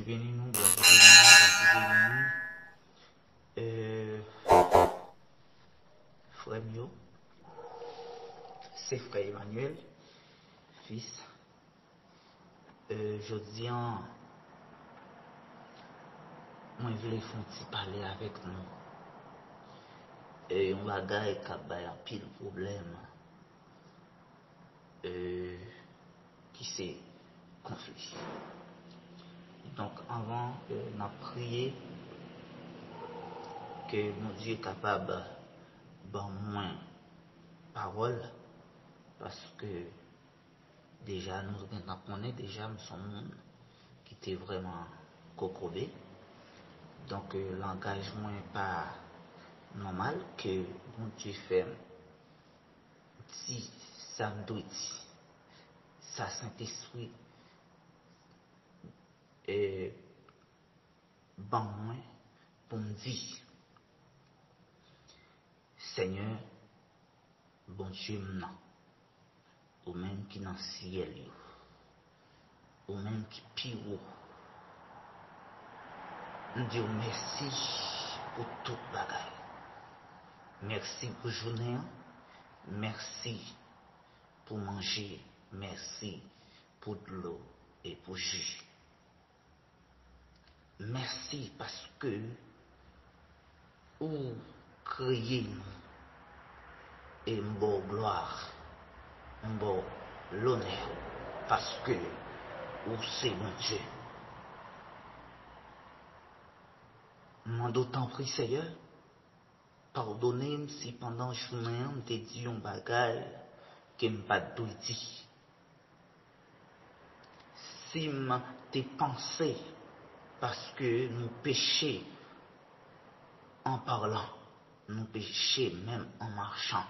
Dieu bénit nous, bon Dieu bénit nous, bon Dieu bénit nous. Frère Mio, c'est frère Emmanuel, fils. Je dis moi je voulais parler avec nous. Et on va gagner un pile problème qui c'est conflit. Donc avant on a prié que mon Dieu est capable de moins parole parce que déjà nous connaissons déjà son monde qui était vraiment cocobé. Donc l'engagement n'est pas normal que mon Dieu fait si ça me doit dire ça Saint-Esprit et ban moi pour me dire Seigneur bon Dieu non ou même qui dans le ciel ou même qui pire nous disons merci pour toute bagaille. Merci pour journée, merci pour manger, merci pour de l'eau et pour jus. Merci parce que vous créez nous et m'bo gloire, m'bo l'honneur parce que vous c'est mon Dieu. M'en d'autant prie Seigneur, pardonnez-moi si pendant journée on te dit un bagage que m'pas pas dit. Si m'te pensé parce que nous péchons en parlant, nous péchons même en marchant,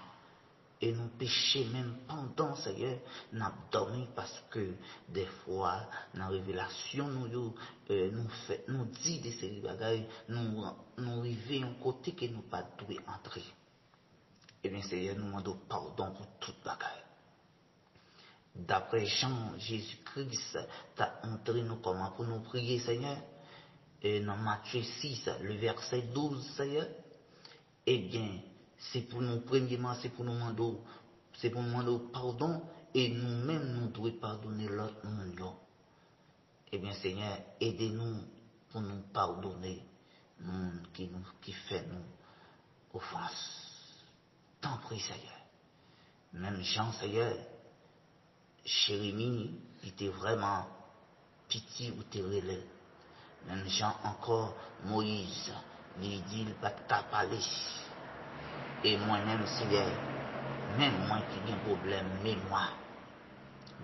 et nous péchons même pendant, Seigneur, nous dormi parce que des fois, dans la révélation, nous dit de ces bagages, nous arrivons à un côté que nous pas dû entrer. Eh bien, Seigneur, nous demandons pardon pour toute bagaille. D'après Jean, Jésus-Christ t'a montré nous comment pour nous prier, Seigneur. Et dans Matthieu 6, le verset 12, Seigneur, eh bien, c'est pour nous, premièrement, c'est pour nous demander pardon, et nous-mêmes, nous devons pardonner l'autre monde. Eh bien, Seigneur, aidez-nous pour nous pardonner, qui fait nous offense. Tant pis, Seigneur. Même Jean, Seigneur, Jérémie, il était vraiment petit ou terrible. Même Jean encore, Moïse, il dit, il va pas parler. Et moi-même, Seigneur, même moi qui ai un problème, mémoire.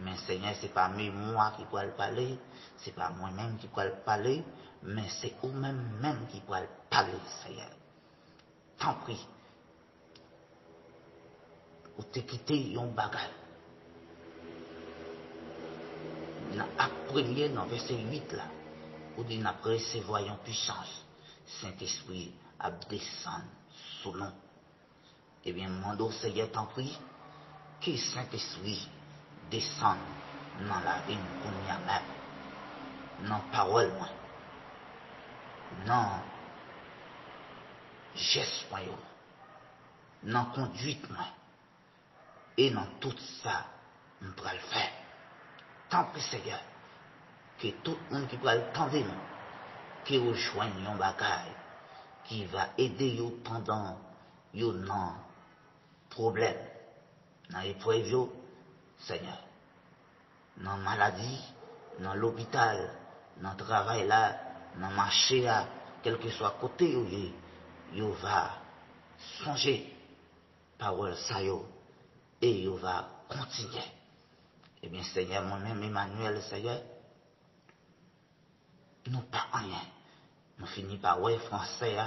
Mais Seigneur, c'est pas moi qui dois le parler, c'est pas moi-même qui dois le parler, mais c'est vous-même qui doit le parler, Seigneur. Tant pis. Ou te quitté un bagage. Après, dans verset 8 là, ou dit après recevoir une puissance, Saint-Esprit a descendre sous nous. Eh bien, mon Seigneur, t'en prie, que Saint-Esprit descende dans la vie qu'on y a même, dans la parole, dans le geste, dans la conduite, et dans tout ça, on pourra le faire. Tant pis, Seigneur, que tout le monde qui pourra le tendre nous, qui rejoigne un bagage qui va aider vous pendant un problème, dans l'épreuve, Seigneur, dans la maladie, dans l'hôpital, dans le travail là, dans le marché là, quel que soit côté où vous va songer parole ça et vous va continuer. Eh bien, Seigneur, moi-même, Emmanuel, Seigneur, nous pas rien. Nous finissons par ouais, français,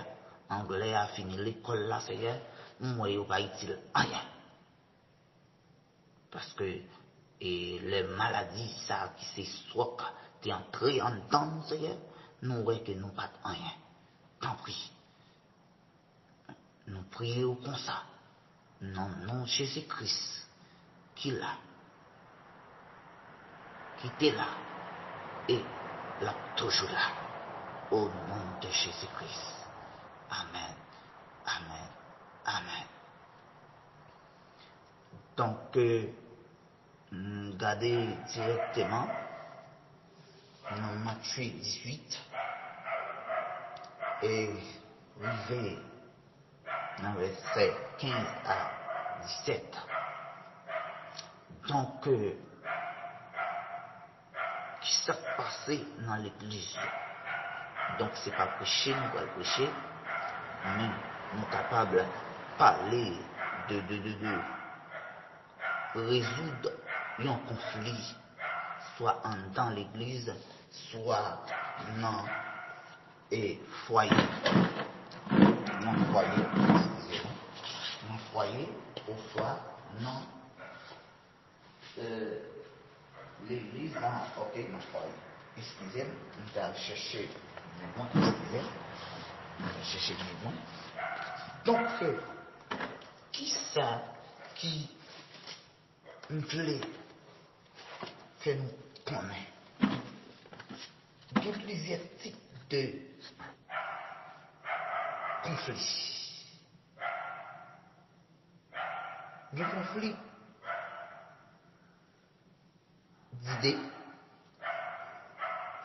anglais, fini l'école là, Seigneur, moi, nous pas utile rien. Parce que les maladies, ça, qui c'est soit t'es entré en dedans, Seigneur, nous voyons que nous pas rien. Tant pis. Nous prions comme ça. Non, Jésus-Christ, qui là, qui était là, et là, toujours là. Au nom de Jésus-Christ. Amen. Amen. Amen. Donc, regardez directement dans Matthieu 18 et arrivé dans verset 15 à 17. Donc, qui s'est passé dans l'église? Donc, c'est pas prêcher, nous allons prêcher, mais nous sommes capables de parler de résoudre un conflit, soit dans l'église, soit dans et foyer. Dans foyer, excusez-moi. Dans foyer, ou soit dans l'église, ok, dans foyer. Excusez-moi, on va chercher le nom, excusez-moi. On va chercher le nom. Donc, qui ça qui nous plaît que nous connaissons? Il y a plusieurs types de conflits. Il y a conflits d'idées,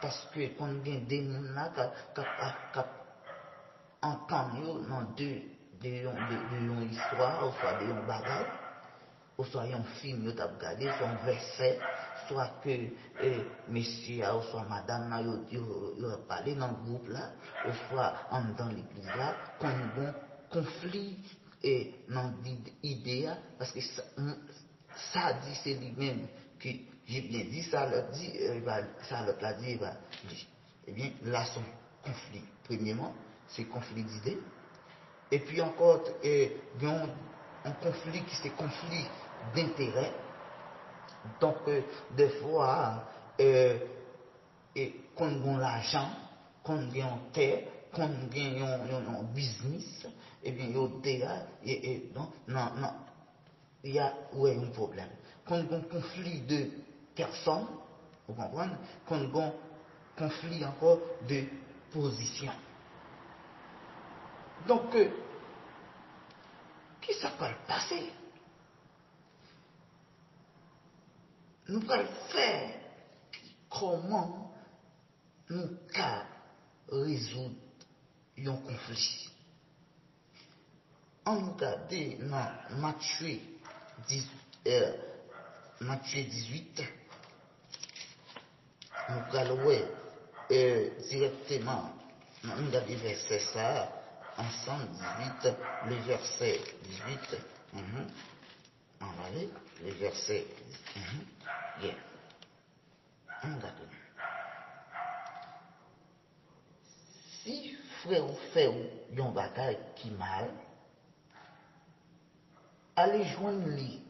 parce que quand il y a des gens qui entendent dans deux histoires, ou soit des bagages, ou soit un film, vous avez regardé, soit un verset, soit que monsieur ou soit madame, vous avez parlé dans le groupe là, ou soit dans l'église là, quand il y a un conflit dans l'idée, parce que ça dit, c'est lui-même qui, j'ai bien dit, ça l'autre dit, ça l'autre l'a dit, eh bien, là, son conflit, premièrement, c'est conflit d'idées. Et puis encore, il y a un conflit qui c'est conflit d'intérêt. Donc, des fois, quand on a l'argent, quand on a un terre, quand on a un business, et bien, non, il y a un problème. Quand on a un conflit de personnes, vous comprenez? Quand on a un conflit encore de position. Donc, qui ça peut passer? Nous allons faire comment nous pouvons résoudre un conflit. On regarde dans Matthieu 18, nous allons directement, nous regardons le verset ça, ensemble 18, le verset 18, on va aller, le verset, yeah. On regarde. Si frère ou fait un bagaille qui mal, allez joindre lui,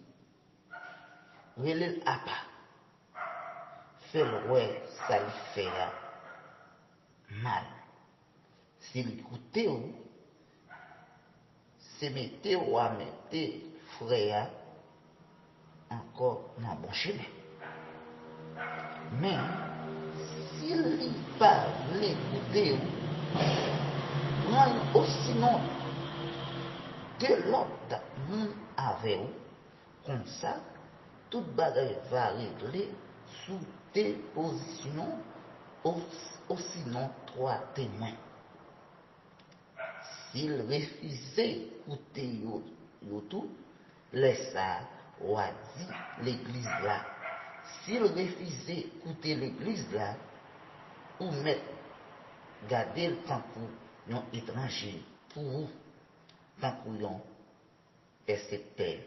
relève à pas, fait le ouais, ça lui fait mal. S'il écoute, c'est mettre ou à mettre frère encore dans bon chemin. Mais s'il n'est pas l'écouter, prendre aussi non de l'autre monde avec vous, comme ça, toute bagaille va régler sous des positions, aussi non trois témoins. S'il refusait d'écouter tout, laisse ça, ou a dit l'église là. S'il refusait d'écouter l'église là, ou mettre, garder le temps pour un étranger, pour vous, tant pour un percepteur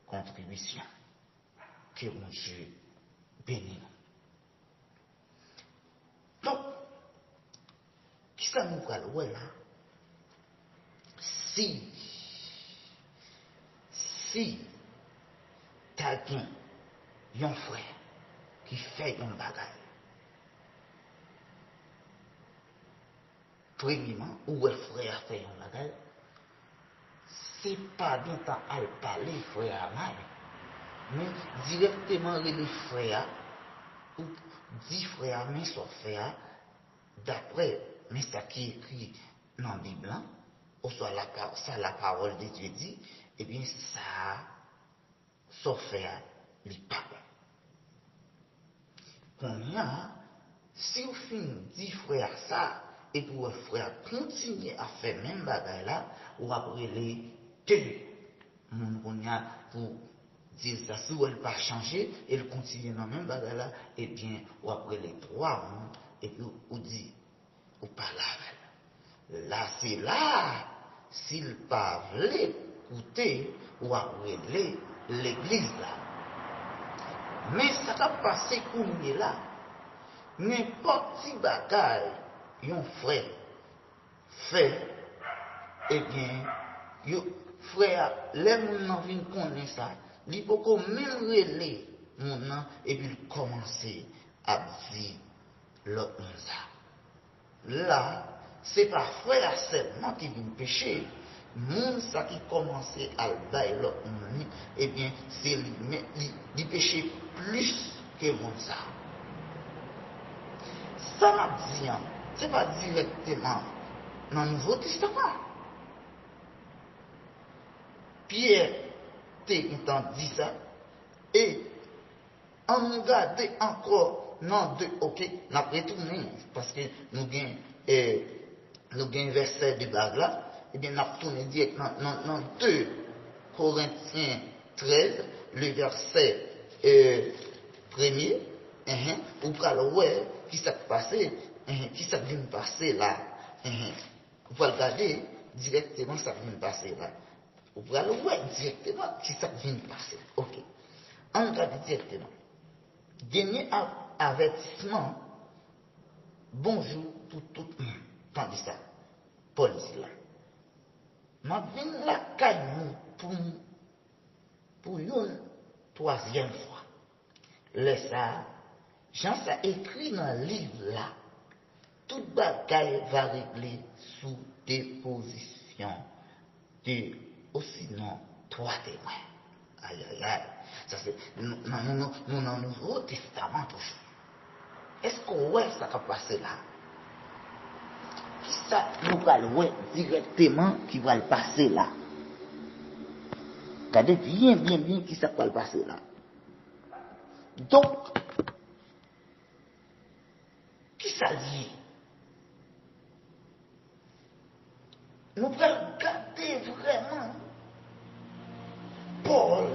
contribution. Que mon Dieu bénisse. Donc, qui ça nous va le là? Si tu as un frère qui fait un bagage, premièrement, où est frère fait un bagage, c'est pas bien temps à parler frère mal, mais directement les frères, ou 10 frères, mais soit frère, d'après mais ça qui est écrit dans la Bible, ou soit la parole de Dieu dit, eh bien ça fait les pas bon. Qu'on y a, si vous finissez frère ça, et pour un frère continuer à faire même bagaille là, ou après les deux, qu'on y a pour dire ça, si elle pas changer, elle continue dans même bagaille là, et bien, ou après les trois, et puis ou dit, ou pas là. Là, c'est là, s'il pas veut écouter, ou après l'église là. Mais ça va passer comme il est là. N'importe qui bagaille, yon frère fait, eh bien, yon frère, les gens viennent connaître ça, il peut même relayer mon nom et puis commencer à dire l'autre ça. Là, c'est pas frère seulement qui vient pécher, moun ça qui commence à le bailler l'autre monde, eh bien, c'est lui pécher plus que moun ça. Ça m'a dit, ce n'est pas directement dans le Nouveau Testament. Pierre t'a dit ça, et on regarde encore dans deux, ok, on a retourné, parce que nous avons un verset de bague là, et bien on a retourné directement dans 2 Corinthiens 13, le verset premier, ou quand ouais, qui s'est passé, qui s'est venu passer là, vous pouvez regarder directement ça vient passer là. Vous pouvez le voir directement qui ça vient passer. Ok. On regarde directement. Dernier avertissement, bonjour pour tout le monde. Tandis ça, Paul dit là. Je viens la caille pour une troisième fois. Laisse ça. Jean ça écrit dans le livre là, toute bagaille va régler sous déposition de, ou sinon, 3 témoins. Aïe aïe aïe. Ça c'est, nous dans le Nouveau Testament toujours. Est-ce qu'on voit ça qui va passer là? Qui ça nous va le voir directement qui va le passer là? Regardez bien qui ça va le passer là. Donc, qui ça dit? Nous devons regarder vraiment Paul,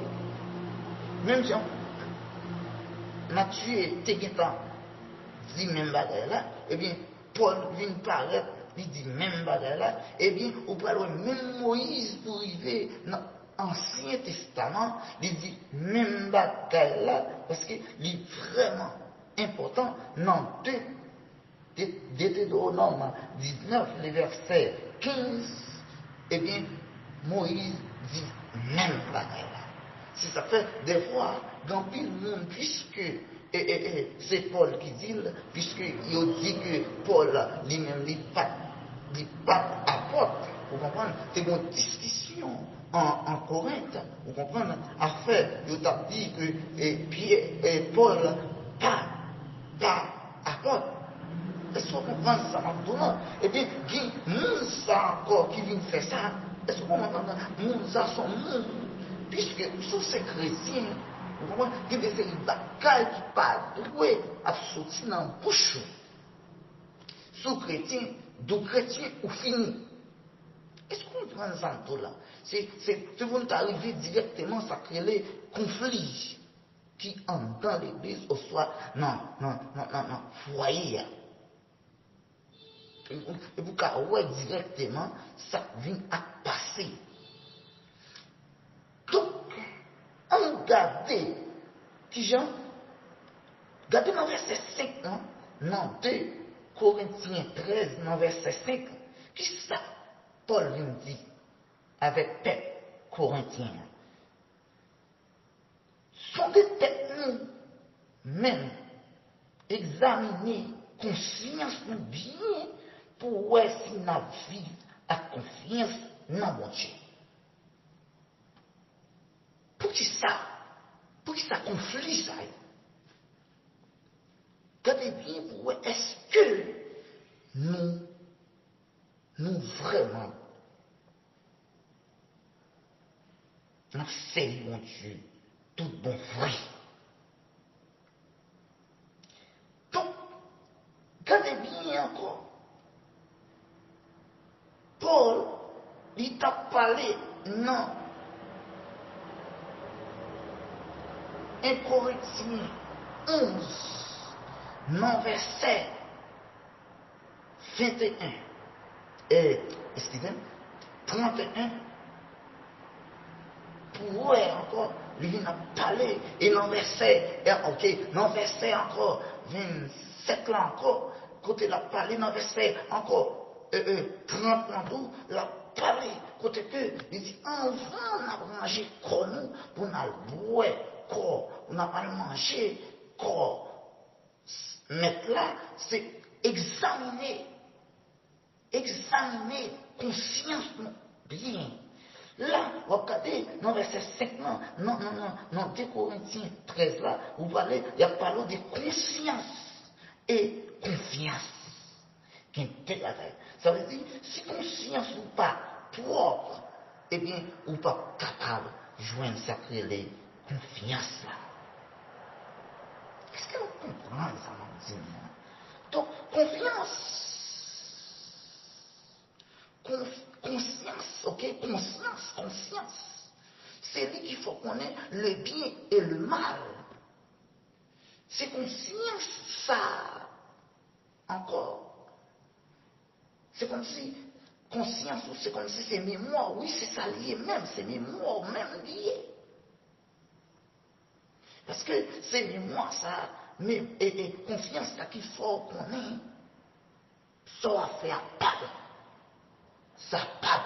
même si on a tué Teguetan, dit même bagaille là, eh bien, Paul vient paraître, il dit même bagaille là, eh bien, on peut avoir même Moïse pour arriver dans l'Ancien Testament, il dit même bagaille là, parce qu'il est vraiment important dans Deutéronome 19, le verset 15, eh bien, Moïse dit même bagaille là. Si ça fait des fois, dans tout le monde, puisque c'est Paul qui dit, puisqu'il dit que Paul lui-même n'est pas apôtre, vous comprenez? C'est une discussion en Corinthe, vous comprenez? Afin, il a dit que Pierre et Paul pas apôtre. Est-ce que vous comprenez ça maintenant? Et bien, il y a ça encore qui vient faire ça. Est-ce que vous comprenez? Moun ça sont moun. Puisque sous ces chrétiens, vous comprenez? Il y a des bagailles qui parlent doué à sortir dans le bouche. Sous chrétien, d'où chrétien ou fini. Est-ce que vous comprenez ça tout là? C'est vous arriver directement, ça crée les conflits qui entrent dans l'église au soir, non, foyer. Et vous voyez directement, ça vient à passer. Donc, on regarde, qui gens, regardez dans verset 5, hein, dans 2 Corinthiens 13, dans verset 5, qui ça, Paul vient dit avec peuple corinthien. Sont des techniques, même, examiner, conscience nous bien, pour voir si notre vie a confiance dans mon Dieu. Pour qui ça conflit ça? Regardez bien pour voir est-ce que vraiment, c'est mon Dieu, tout bon fruit. Donc, regardez bien encore. Paul, il t'a parlé, non. 1 Corinthiens 11, non verset 21. Excusez, 31. Pour eux encore, lui n'a parlé, et non verset, ok, non verset encore, 27 là encore, côté la parlé, non verset encore, 32, la parlé, côté que, il dit, avant on a mangé corps nous, pour nous boire corps, on a pas mangé corps. Maintenant, c'est examiner conscience bien. Là, regardez, dans verset 5, non, 2 Corinthiens 13, là, vous parlez, il y a parlé de conscience et confiance. Ça veut dire, si conscience ou pas propre, eh bien, ou pas capable de joindre sacré confiance là. Est-ce que vous comprenez ça, mon Dieu? Donc, confiance. Conscience, ok? Conscience. C'est lui qu'il faut connaître le bien et le mal. C'est conscience, ça. Encore. C'est comme si, conscience, c'est comme si c'est mémoire. Oui, c'est ça lié même. C'est mémoire même lié. Parce que c'est mémoire, ça. Et confiance, ça qu'il faut connaître. Ça va faire pas. Ça pas.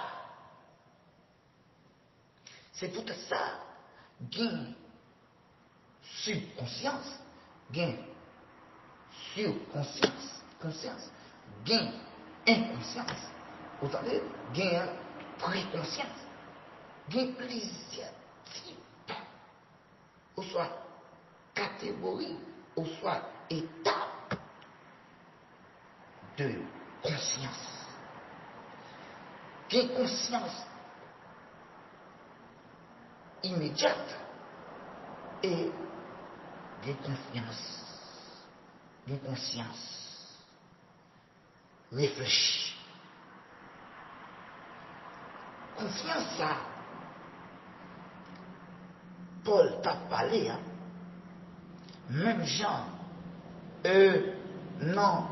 C'est pour ça, gain subconscience, gain conscience, gain inconscience, vous savez, gain préconscience, gain plusieurs types, ou soit catégorie, ou soit étape de conscience. Gain conscience immédiate et de conscience réfléchie. Confiance, ça, Paul t'a parlé, hein? Même Jean, non,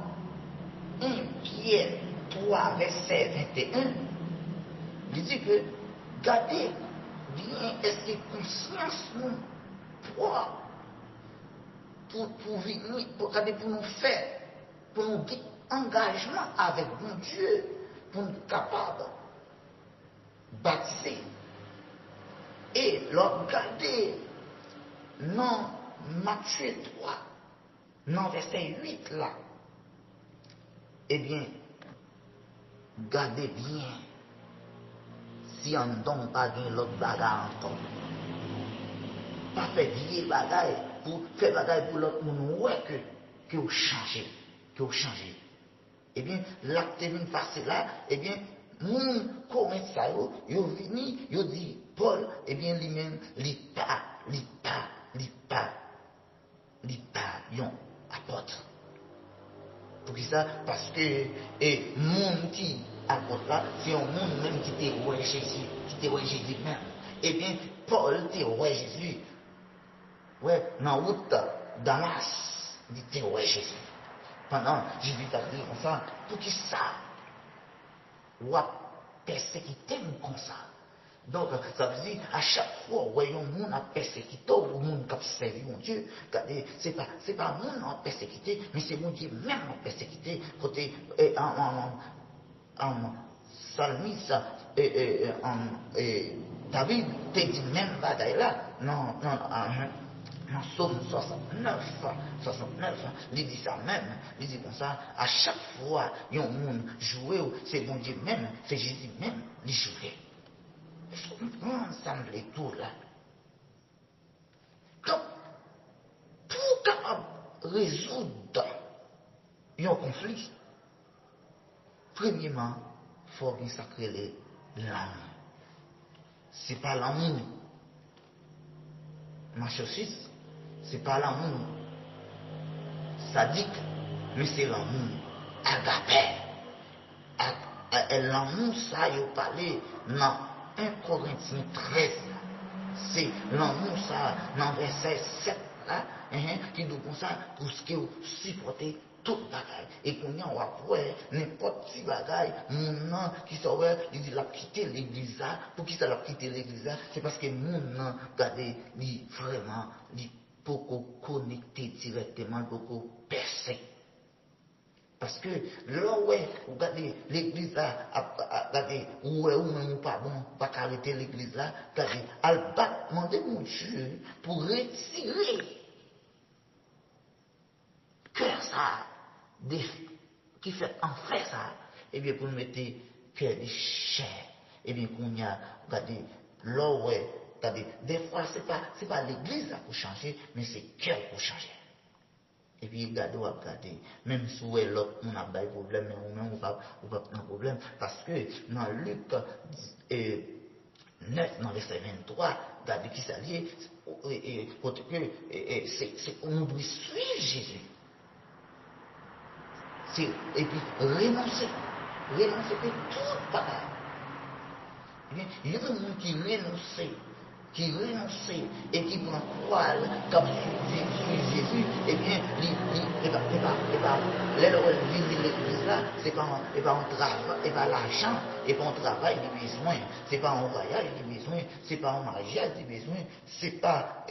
1 Pierre 3, verset 21, il dit que, gardez bien, est-ce que conscience nous pour venir, pour nous faire, pour nous dire engagement avec mon Dieu, pour nous capables de baptiser. Et leur garder, non, Matthieu 3, non, verset 8 là, eh bien, gardez bien, si on ne donne pas bien l'autre bagarre encore. Pas faire vieille bagaille pour faire bagaille pour l'autre monde, ouais, que vous changez, Eh bien, l'acte vient passer là, eh bien, moun comment ça yo vini, yo dit Paul, eh bien, lui-même, li pas, yon apôtre. Pour qui ça? Parce que, moun qui apôtre là, c'est un monde même qui était ouais Jésus, même. Eh bien, Paul était ouais Jésus. Ouais, dans la route Damas, il était ouais Jésus. Pendant, Jésus t'a dit comme ça, pour qui ça? Ou à persécuter comme ça. Donc, ça veut dire, à chaque fois, voyons, nous a persécuté, ou nous a servi mon Dieu, c'est pas nous a persécuté, mais c'est mon Dieu même a persécuté, côté, en Salmis, David, te dit même bataille là, non, dans Psaume 69, il dit ça même, il dit comme ça, à chaque fois, il y a un monde joué, c'est mon Dieu même, c'est Jésus même, il jouait. Est-ce qu'on peut ensemble tout là? Donc, pour capable résoudre un conflit, premièrement, faut qu'il sacré l'amour. C'est pas l'amour masochiste, c'est pas l'amour sadique, mais c'est l'amour agapé. L'amour, ça, il parlait dans 1 Corinthiens 13. C'est l'amour, ça, dans verset 7, là, qui nous comme ça, pour ce que vous supportez toute bagaille. Et qu'on y a, on va voir, n'importe qui bagaille, mon nom qui sort, il dit, il a quitté l'église là. Pour qui ça l'a quitté l'église là? C'est parce que mon nom, regardez, il vraiment, il beaucoup connecté directement, beaucoup percé. Parce que là, ouais, regardez, l'église là, regardez, ouais, ou même pas bon, pas arrêter l'église là, regardez, elle va demander mon Dieu pour retirer cœur ça, qui fait en fait ça, et bien pour mettre cœur de chair, et bien qu'on y a, regardez, là, ouais, regardez, des fois, c'est pas l'église là pour changer, mais c'est cœur pour changer. Et puis, regardez, même si l'autre, on a des problèmes, mais on n'a pas de problème. Parce que dans Luc 9, dans verset 23, regardez qui s'allie, c'est on doit suivre Jésus. Et puis, renoncer de tout pareil. Il y a des gens qui renoncent et qui prend croire comme suivre Jésus, eh bien, visiter l'église là, c'est pas un travail, et pas l'argent, et pas un travail de besoin, c'est pas un voyage de besoin, c'est pas un mariage de besoin, c'est pas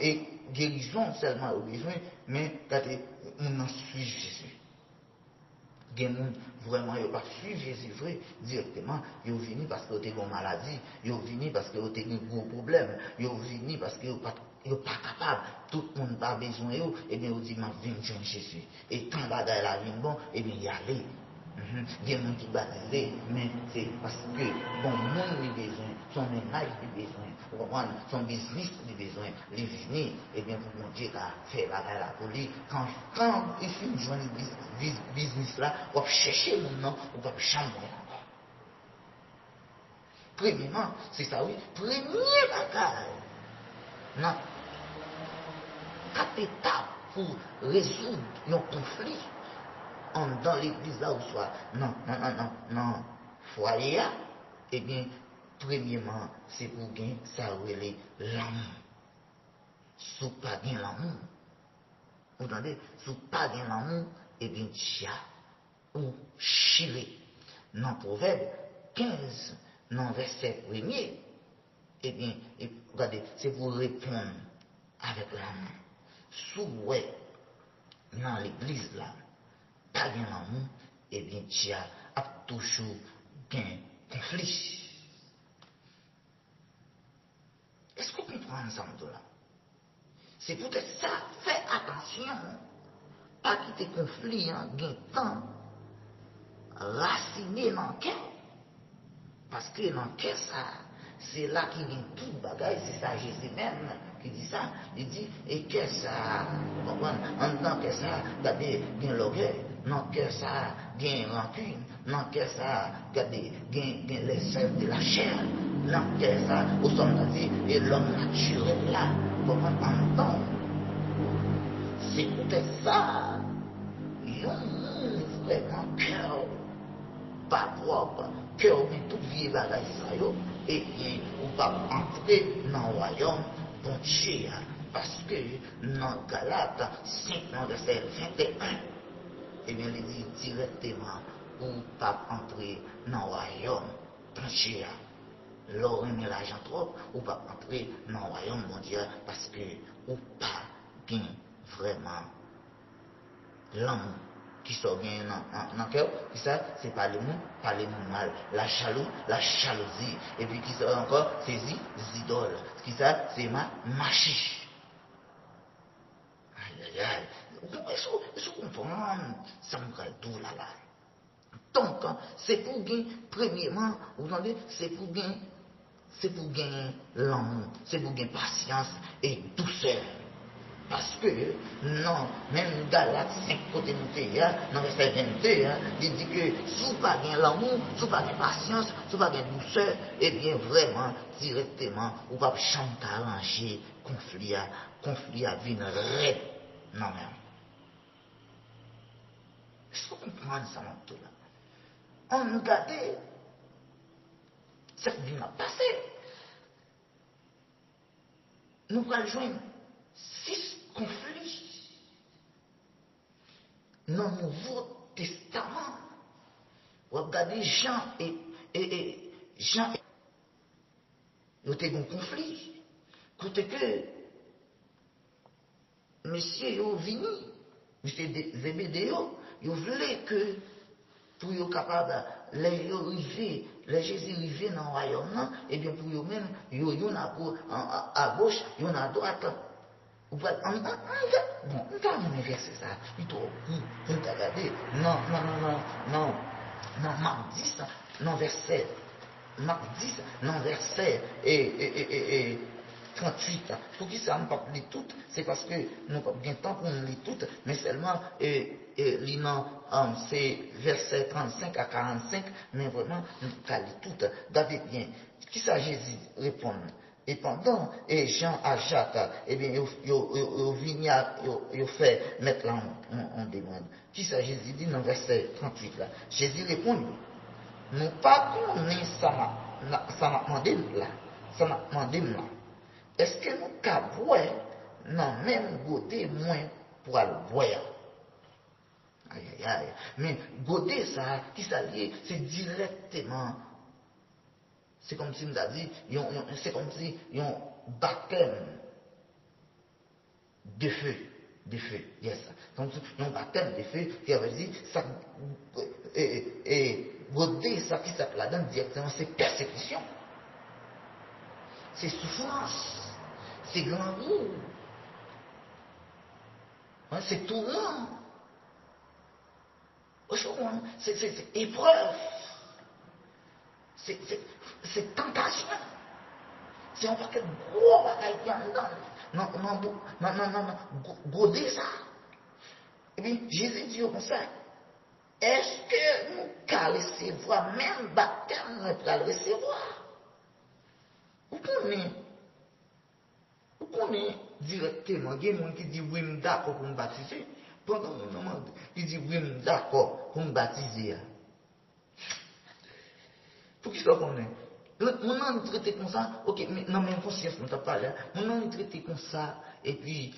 guérison seulement au besoin, mais on en suit Jésus. Des gens vraiment ils pas suivre Jésus vrai directement, ils viennent parce qu'ils ont une maladie, ils viennent parce qu'ils ont un gros problème, ils viennent parce qu'ils sont pas capables, tout le monde n'a pas besoin d'eux, et bien ils disent je viens joindre Jésus. Et quand bagaille la vie bon, et bien y aller. Il y a des gens qui baptisent, mais c'est parce que bon monde a besoin, son ménage a besoin, son business a besoin, les venir, et bien pour mon Dieu a fait bagaille la pour lui. Quand il finit de joindre business là, on va chercher mon nom, on va chambre encore. Premièrement, c'est ça oui, premier bagaille. Non. 4 étapes pour résoudre un conflit dans l'église là ou soit non, foyer, eh bien, premièrement, c'est pour gagner ça relève l'amour. Si pas gagner l'amour, vous entendez, si pas gagner l'amour, eh bien, tia ou chilé. Dans Proverbe 15, dans verset 1er, eh bien, regardez, c'est pour répondre avec l'amour. Si ouais, dans l'église là, pas bien l'amour, eh bien, tu as toujours un conflit. Est-ce que vous comprenez ensemble là? C'est peut-être ça, fais attention, pas quitter conflit en gain temps, raciner dans le cœur. Parce que dans le cœur, ça, c'est là qu'il vient tout le bagage, c'est ça Jésus même qui dit ça. Il dit, et que ça, vous comprenez, en dedans que ça, regardez, il y a l'orgueil, dans le cœur, ça, il y a rancune, dans le cœur, ça, regardez, il y a les sèves de la chair, dans le cœur, ça, au sommet dit, et l'homme naturel là, vous comprenez, en dedans. C'est peut-être ça, il y a vraiment cœur. Pas propre, cœur mais tout vieille bagaille ça yo, et bien on va entrer dans le royaume bon Dieu, parce que dans Galate 5 verset 21, et bien il dit directement on pas entrer dans le royaume bon Dieu. L'or et l'argent trop, ou pas entrer dans le royaume bon Dieu, parce que ou pas bien vraiment l'amour qui sort bien dans le cœur, qui ça, c'est pas le mal, la jalousie, et puis qui sort encore, c'est idoles, qui ça, c'est machiche. Aïe aïe aïe, est-ce qu'on comprend, ça me fait tout là. Donc, c'est pour gagner, premièrement, vous entendez, c'est pour gagner l'amour, c'est pour gagner patience et douceur. Parce que, non, même Galate 5 côté monté, dans verset 22, il dit que si vous pas l'amour, si vous pas patience, si vous pas douceur, eh bien vraiment, directement, vous pas chanter arranger conflit à venir raide. Non, même. Est-ce que vous comprenez ça, mon tout là? On nous regarde, ça qui vient passer. Nous allons joindre 6 conflits dans le Nouveau Testament. Vous regardez Jean et Jean, ils ont eu un conflit. Côté que, monsieur, ils ont venu, monsieur Zébédéo, ils voulaient que, pour être capable, les Jésus arrivé dans le royaume, et bien pour eux-mêmes, ils ont à gauche, ils ont à droite. Bon, on va verser ça, plutôt, vous regardez, non, Marc 10, non, verset, Marc 10, non, verset, et 38. Pour qui ça ne pas lire toutes, c'est parce que nous n'avons pas bien de temps pour nous lire toutes, mais seulement, c'est verset 35 à 45, mais vraiment, nous pouvons lire toutes. Regardez bien, qui ça Jésus répond? Et pendant, et Jean à Jacques, eh bien, il fait mettre là en demande. Qui ça Jésus dit dans verset 38 là? Jésus répond, nous pas connaissons ça m'a demandé là. Ça m'a demandé là. Est-ce que nous avons boire non même goûter moins pour aller boire? Aïe aïe aïe. Mais goûter ça, qui ça lié, c'est directement. C'est comme si nous avons dit, c'est comme si il y a un baptême de feu. Yes. Donc, il y a un baptême de feu qui avait dit, ça, goûter ça qui s'appelle là-dedans directement, c'est persécution. C'est souffrance. C'est grand goût. Hein, c'est tourment. C'est épreuve. C'est tentation. C'est un paquet de gros bagailles qui en dedans. Non, goder ça. Et puis, Jésus dit comme ça, est-ce que nous allons recevoir, même baptême, nous allons recevoir? Vous connaissez directement, il y a des gens qui disent oui, d'accord pour me baptiser. Pendant un moment, il dit oui, d'accord pour me baptiser. Pour qui ça connaît? Mon nom est traité comme ça, ok, mais non, mais conscience, on t'a parlé. Mon nom est traité comme ça, et puis,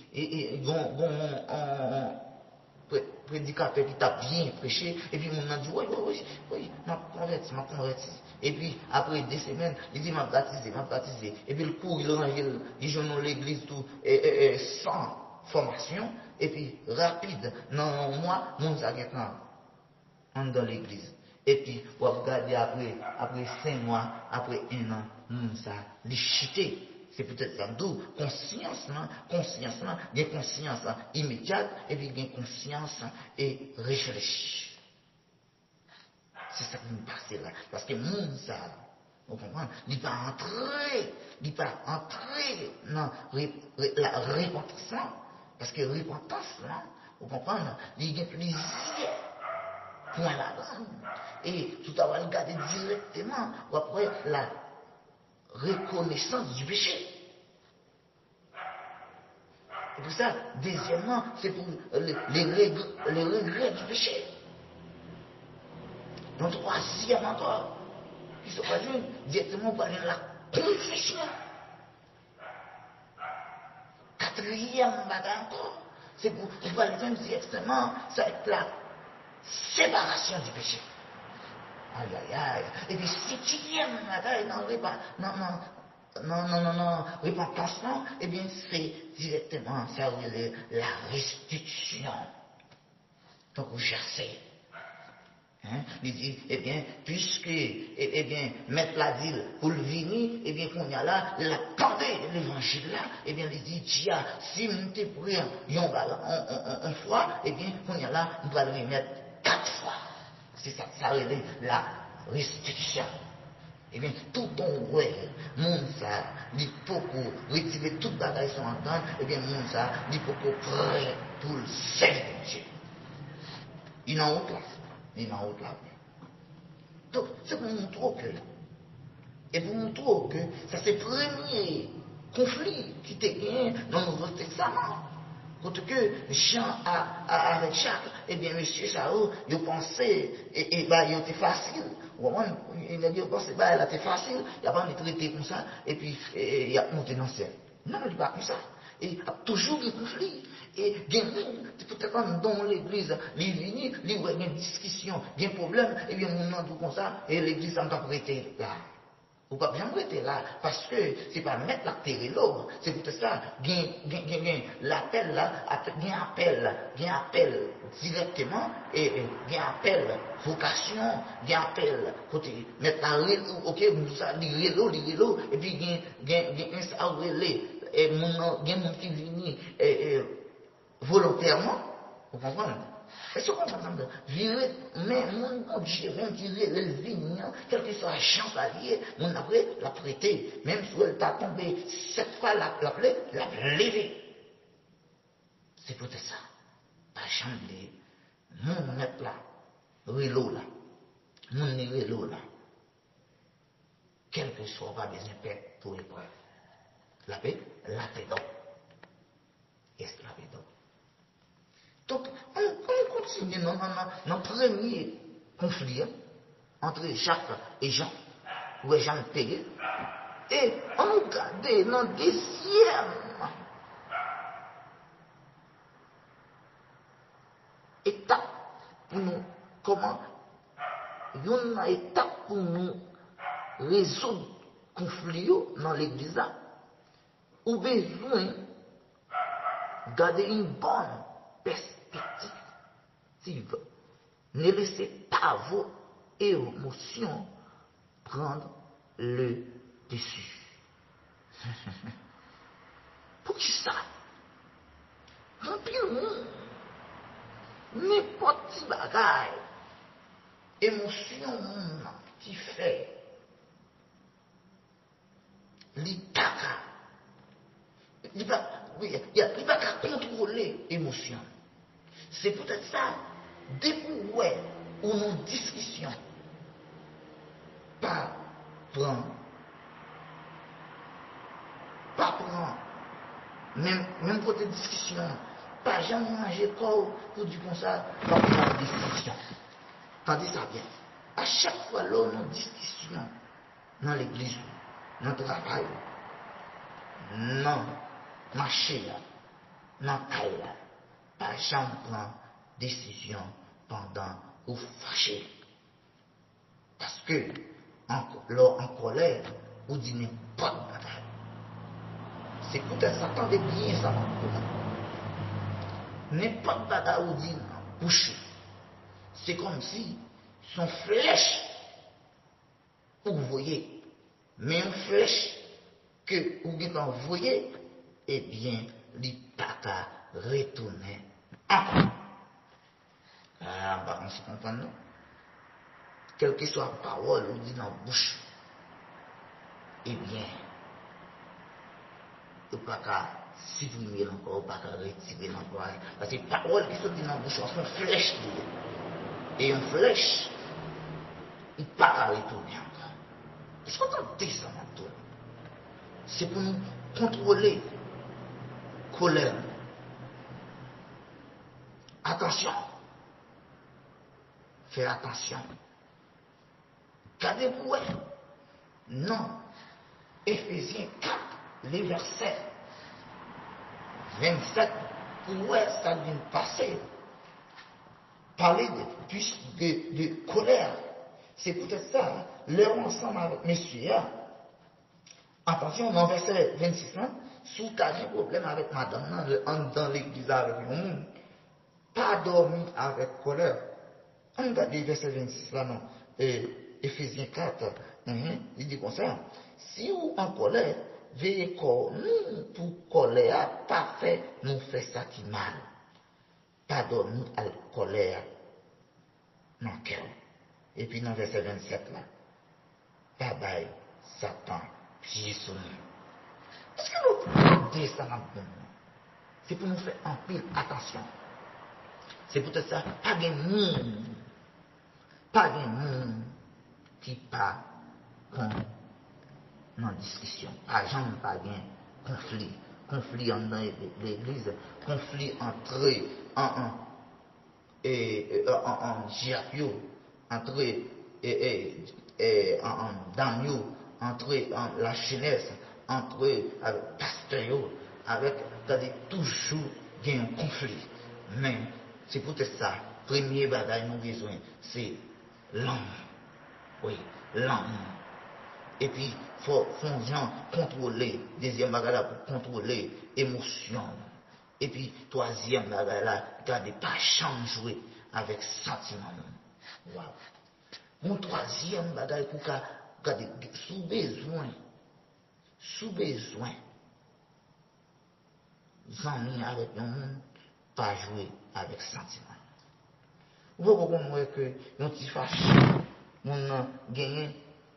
prédicateur qui t'a bien prêché, et puis mon nom dit, oui, m'a converti. Et puis, après 2 semaines, il dit, m'a baptisé. Et puis, le cours, il joue dans l'église tout, sans formation, et puis, rapide, dans un mois, mon s'arrête dans l'église. Et puis, vous regardez après 5 mois, après 1 an, ça, les chité. C'est peut-être ça d'où conscience, il y a conscience immédiate, et puis il y a conscience et réfléchie. C'est ça qui me passe là. Parce que monde ça, vous comprenez, il ne pas entrer dans la repentance. Parce que repentance, là, vous comprenez, il y a plaisir. Point là-dedans. Et tout à l'heure, regarder directement après la reconnaissance du péché. Et pour ça, deuxièmement, c'est pour les regrets du péché. Donc, troisième encore, qui se passe directement par la confession. Quatrième bagage encore, c'est pour parler directement, ça va être la séparation du péché. Aïe aïe aïe. Et puis septième bagaille, non, repentance, non, eh bien c'est directement, ça veut dire la restitution. Donc vous cherchez. Hein? Il dit, eh bien, puisque, eh bien, mettre la ville pour le venir, eh bien, qu'on y a là, l'attendait l'évangile là, eh bien, il dit, tiens, si nous te prions, une fois, eh bien, qu'on y a là, nous allons le remettre 4 fois. C'est ça, ça veut dire la restitution. Eh bien, tout ton ouais, moun ça, il faut qu'on retire toute bagaille son entendre, eh bien, moun ça, il faut qu'on prête pour le servir de Dieu. Il est en haut là. Il est en haut là. Donc, c'est pour montrer que, et pour montrer que ça c'est le premier conflit qui était gagné dans le Nouveau Testament. Quand que Jean avec Jacques, eh bien, monsieur Sao, il pensait, et bah, il était facile. Il a dit, bah, elle était facile, il a pas de traité comme ça, et puis, il a monté dans le ciel. Non, il n'est pas comme ça. Et il y a toujours des conflits. Et peut-être dans l'église, il vient, il y a une discussion, il y a un problème, et bien, on a tout comme ça, et l'église s'en a prêté là. Ou pas bien rester là, parce que c'est pas mettre la terre l'eau, c'est pour ça, l'appel là, appel directement, et appel vocation, appel côté, mettre la ok, nous a l'eau, et puis un ça relais, et mon qui vient volontairement, vous comprenez? Est-ce qu'on comprend ça? Virer, mais mon Dieu, même virer le vignon, quelle que soit la chance à lier, mon après la prêter, même si elle t'a tombé 7 fois la lever. C'est peut-être ça. Pas chambre, mon mettre là, vélo là, mon vélo là, quel que soit pas besoin de paix pour l'épreuve. La paix donc. Est-ce que la paix donc? Donc, on continue dans le premier conflit entre Jacques et Jean, où Jean payé, et on regarde dans le deuxième étape pour nous, comment, une étape pour nous résoudre le conflit dans l'église, ou besoin de garder une bonne perspective. Ne laissez pas vos émotions prendre le dessus. Pour qui ça? Dans le monde, n'importe quel bagage, émotion qui fait, l'itaka, il ne va pas contrôler l'émotion. C'est peut-être ça, depuis où nos discussions, pas prendre, même côté discussion, pas jamais manger corps pour dire comme ça, pas prendre discussion. Tandis ça bien. À chaque fois, là, nos discussions, dans l'église, dans le travail, dans le marché, dans le caille, pas jamais prendre décision pendant ou fâché. Parce que, en colère, vous dites n'importe quoi. C'est peut-être ça, attendez bien ça, n'importe quoi vous dites bouché. C'est comme si son flèche, vous voyez, mais une flèche que vous envoyez, eh bien, il n'y a pas retourner encore. On se comprend, non? Quelle que soit la parole ou dit dans la bouche, eh bien, il n'y a pas supprimer encore, pas retirer encore. Parce que les paroles qui sont dites dans la bouche sont flèches. Et une flèche, il n'y a pas retourner encore. Est-ce qu'on entend ça maintenant? C'est pour nous contrôler la colère. Attention. Fais attention. Gardez-vous. Non. Éphésiens 4, les versets 27, où ça vient passer. Parler de colère. C'est peut-être ça. Leur ensemble avec messieurs. Attention, dans le verset 26, si tu as un problème avec madame, dans l'église avec le monde, pas dormir avec colère. On va dire verset 26 là, non. Éphésiens 4, il dit comme ça. Si vous en colère, veillez nous pour colère, pas fait, nous fait ça qui mal. Pas dormir à la colère. Non, cœur. Et puis dans verset 27 là. pas bail Satan pied sur nous. Est-ce que nous demandons ça maintenant? C'est pour nous faire en pile attention. C'est pour ça, pas de monde qui pas dans discussion. Pas jamais pas de conflit en l'église, conflit entre diacre, entre dame, entre la jeunesse, entre avec pasteur, avec toujours il y a un conflit. Mais c'est pour ça, premier bagage nous besoin, c'est l'homme. Oui, l'homme. Et puis, il faut contrôler. Deuxième bagage pour contrôler l'émotion. Et puis, troisième bagage là, garder pas changer avec sentiment. Wow. Mon troisième bagage pour garder sous besoin, amis avec un monde, pas jouer avec sentiment. Vous voyez que un petit fâché, mon gagné,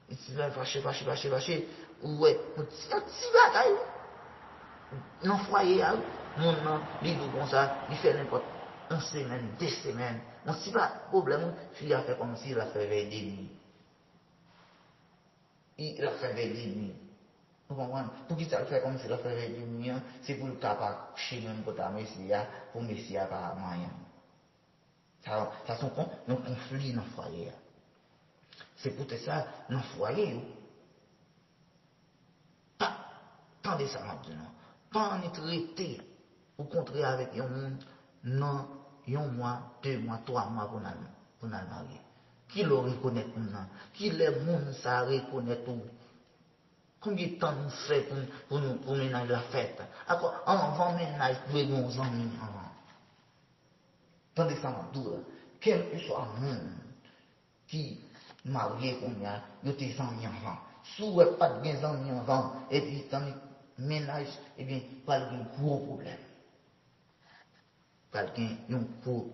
il va fâché, ouais, un petit bagaille, dans le foyer, mon il dit comme ça, il fait n'importe une semaine, 2 semaines, on s'y va, problème, il a fait comme s'il a fait veille des nuits. Il a fait veille des nuits. Vous comprenez? Pour qu'il fait comme s'il a fait veille des nuits, c'est pour le capable, chez même pour ta messia, pour messia par moyen. Ça sont un conflit dans le foyer. C'est pour ça, dans le foyer, pas, tendez ça maintenant, pas en traiter, au contraire avec un monde, non, 1 mois, 2 mois, 3 mois pour nous marier. Qui le reconnaît pour nous? Qui les monde ça reconnaît tout? Combien de temps nous fait pour ménager la fête? Alors, avant ménage, pour les bons amis, tandis ça maintenant, quel que soit le monde qui marié comme il y a des amis enfants. Si vous n'avez pas de amis enfants, et puis dans le ménage, eh bien, pas de gros problème. Pas de gros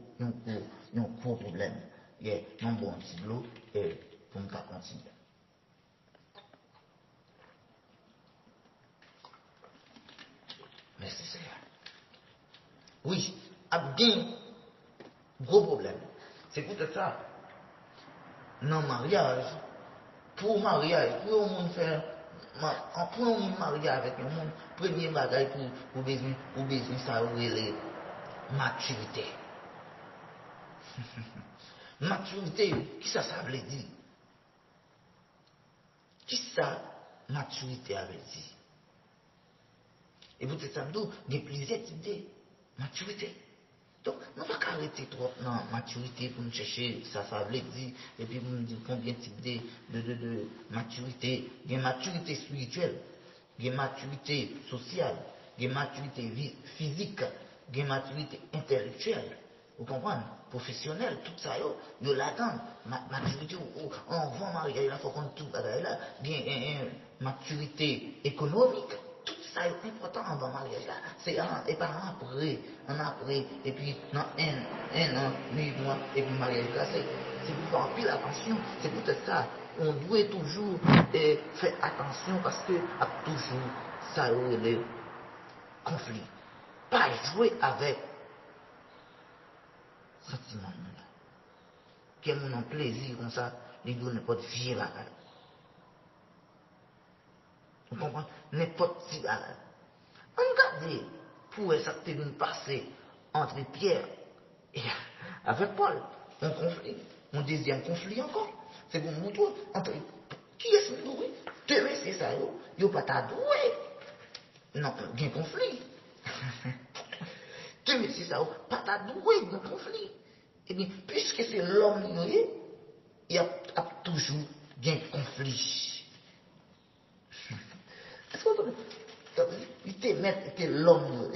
problème. Il y a un bon petit lot et pour nous continuer. Merci Seigneur. Oui, il y a un gros problème. C'est pour ça, dans le mariage, pour un monde faire, pour un monde marier avec un monde, premier bagage pour besoin ça les maturité. Maturité, qui ça veut dire? Qui ça maturité veut dire? Et vous dites ça, il y a plusieurs types de maturité. Donc, nous ne pouvons pas arrêter trop dans la maturité pour nous chercher, ça veut dire, et puis vous nous dites combien de types de maturité. Il y a maturité spirituelle, il y a maturité sociale, il y a maturité physique, il y a maturité intellectuelle. Vous comprenez? Professionnelle, tout ça, il y a là-dedans. Maturité, on va marier, il faut qu'on tout là. Il y a maturité économique. Tout ça est important dans le mariage là. C'est et pas après, et puis dans un an, 8 mois, et puis le mariage là, c'est pour faire pile attention. C'est pour ça, on doit toujours faire attention parce que toujours ça y les conflits. Pas jouer avec sentiment là. Quel mon plaisir comme ça, les deux n'importe vie là. Vous comprenez? N'importe qui là. Regardez, pour ça qui est passé entre Pierre et avec Paul, un conflit, un deuxième conflit encore. C'est pour nous tous, entre qui est-ce doué? Deux c'est ça, il n'y a pas ta doué. Non, il y a un conflit. Deux c'est ça, pas ta doué, il y a un conflit. Et bien, puisque c'est l'homme, il y a toujours un conflit. Il te met, était l'homme,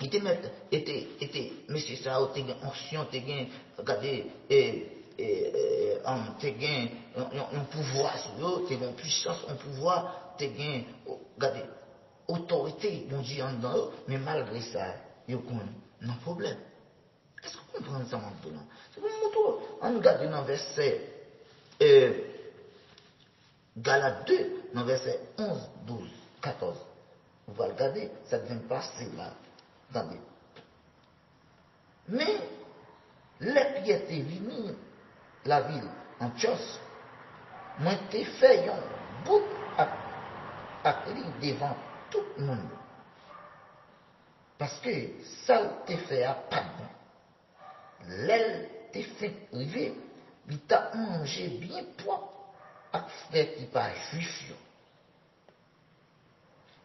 il te met, était, mais c'est ça, tu as onction, tu as regardé, tu as un pouvoir sur eux, tu as une puissance, un pouvoir, tu as regardé, autorité, bon Dieu, en dedans, mais malgré ça, il y a un problème. Est-ce qu'on comprend ça maintenant? C'est pour nous, on regarde dans le verset Galates 2, dans verset 11, 12, 14. Vous allez regarder, ça devient passer là. Attendez. Mais, les piétés venus la ville Antioche, moi t'ai fait un bout à devant tout le monde. Parce que ça t'ai fait à pas bon. L'aile t'ai fait privé, il t'a mangé bien propre avec frère qui pas juif.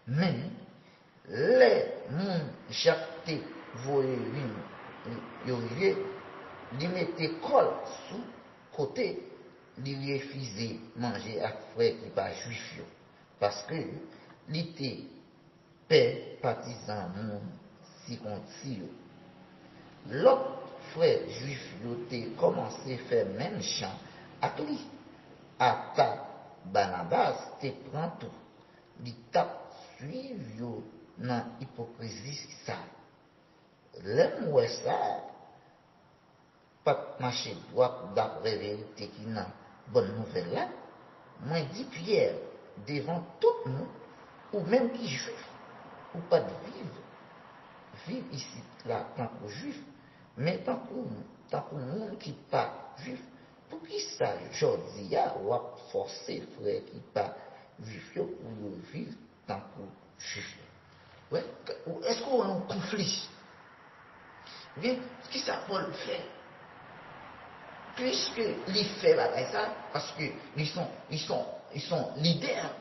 Mais les gens jacté voyé vin li mettait col sous côté li refusé manger avec frère qui pas juif parce que il était père partisan mon circoncis. L'autre frère juif a commencé à faire même chant à lui. À ta Barnabas te prend tout. Il t'a suivi dans l'hypocrisie ça. L'aime ça, pas marcher droit d'après vérité qui n'a bonne nouvelle là. Moi dis Pierre devant tout le monde, ou même qui juif, ou pas de vivre ici là tant que juif, mais tant que monde qui pas juif, pour qui ça aujourd'hui ou a forcé frère qui pas juif pour vivre tant que juif. Ouais, est-ce qu'on a un conflit? Bien, qui ça Paul fait? Puisque les fait ça, parce que ils sont leaders,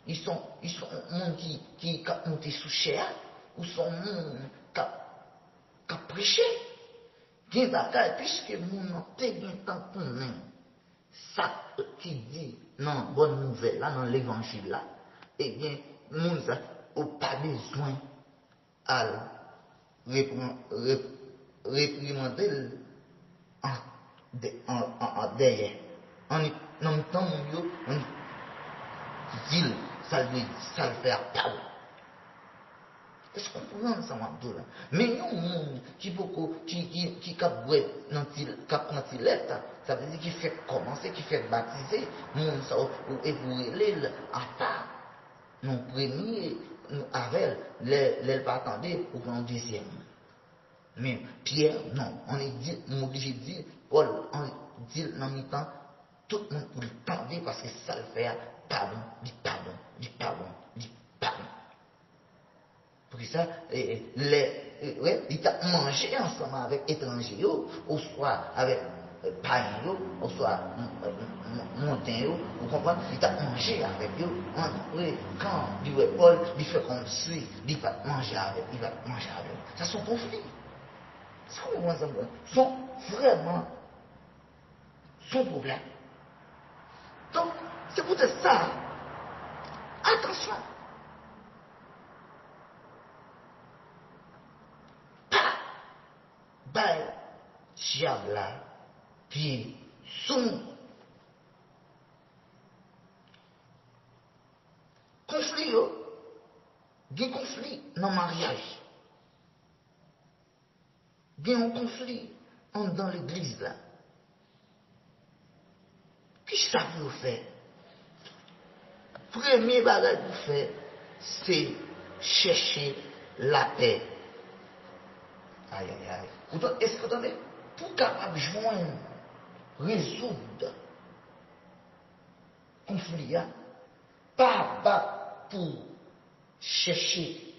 ils sont monde qui monté sous chair, ou sont monde qui prêché. Gen bagay, puisque moun te gen tant konnen ça qui dit non bonne nouvelle là dans l'évangile là, eh bien moun ça ou pas besoin à réprimander en derrière. En même temps, on dit ça le fait pas. Est-ce qu'on comprend ça, là? Mais il y a un monde qui cap lettre, ça veut dire qu'il fait commencer, qu'il fait baptiser, monde ça, ou ébouler à part. Nous premier, nous avec, les pas attendre pour un deuxième. Mais Pierre, non, on est dit, on est obligé de dire, Paul, on dit dans le temps, tout le monde pour le tendre parce que ça le fait, pardon, dit pardon, dit pardon, dit pardon. Pour ça, il t'a mangé ensemble avec étrangers, ou soit avec païens, ou soit montains, vous comprenez? Il t'a mangé avec eux. Quand il dit Paul, il fait comme si, il va manger avec, il va manger avec. Ça sont conflits. Sont vraiment son problème. Donc, c'est pour ça, attention. Bal diable puis son conflit des conflits dans le mariage, bien un conflit dans l'église là. Qu'est-ce que ça vous fait? Premier bagage que vous faites, c'est chercher la paix. Aïe, aïe, aïe. Est-ce que vous entendez? Pour capable de joindre, résoudre le conflit, pas battre pour chercher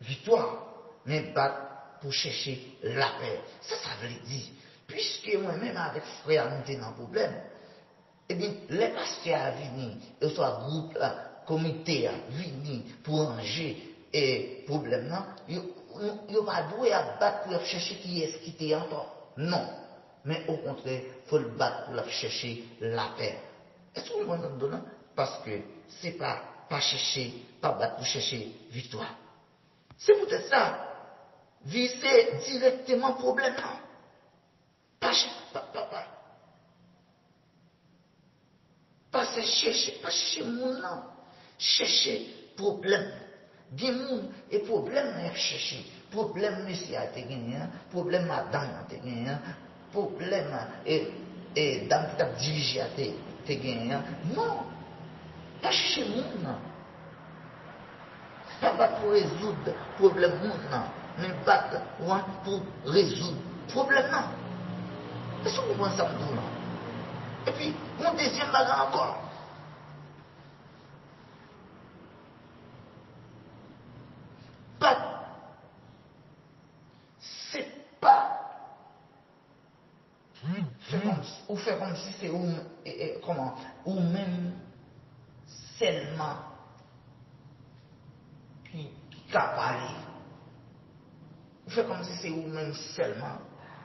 victoire, mais battre pour chercher la paix. Ça veut dire, puisque moi-même avec frère, nous sommes dans le problème, eh bien, les pasteurs viennent, que ce soit groupe, comité, viennent pour ranger et problème, ils ne pas doué à battre pour chercher qui est-ce qui était encore. Non. Mais au contraire, il faut le battre pour chercher la paix. Est-ce que vous m'entendez? Parce que ce n'est pas chercher, pas battre pour chercher victoire. C'est peut-être ça. Viser directement le problème. Pas chercher mon nom. Chercher problème. Des gens et problème à chercher. Problème monsieur a été gagné, problème madame a été gagné, problème et dame qui a dirigé a été te gagné. Non, pas chez nous, non. Pas pour résoudre le problème, non. Mais pas pour résoudre le problème, non. Est-ce que vous comprenez ça, non? Et puis, mon deuxième bagage encore. C'est pas faire comme si c'est ou même seulement qui parler. Ou faire comme si c'est ou même seulement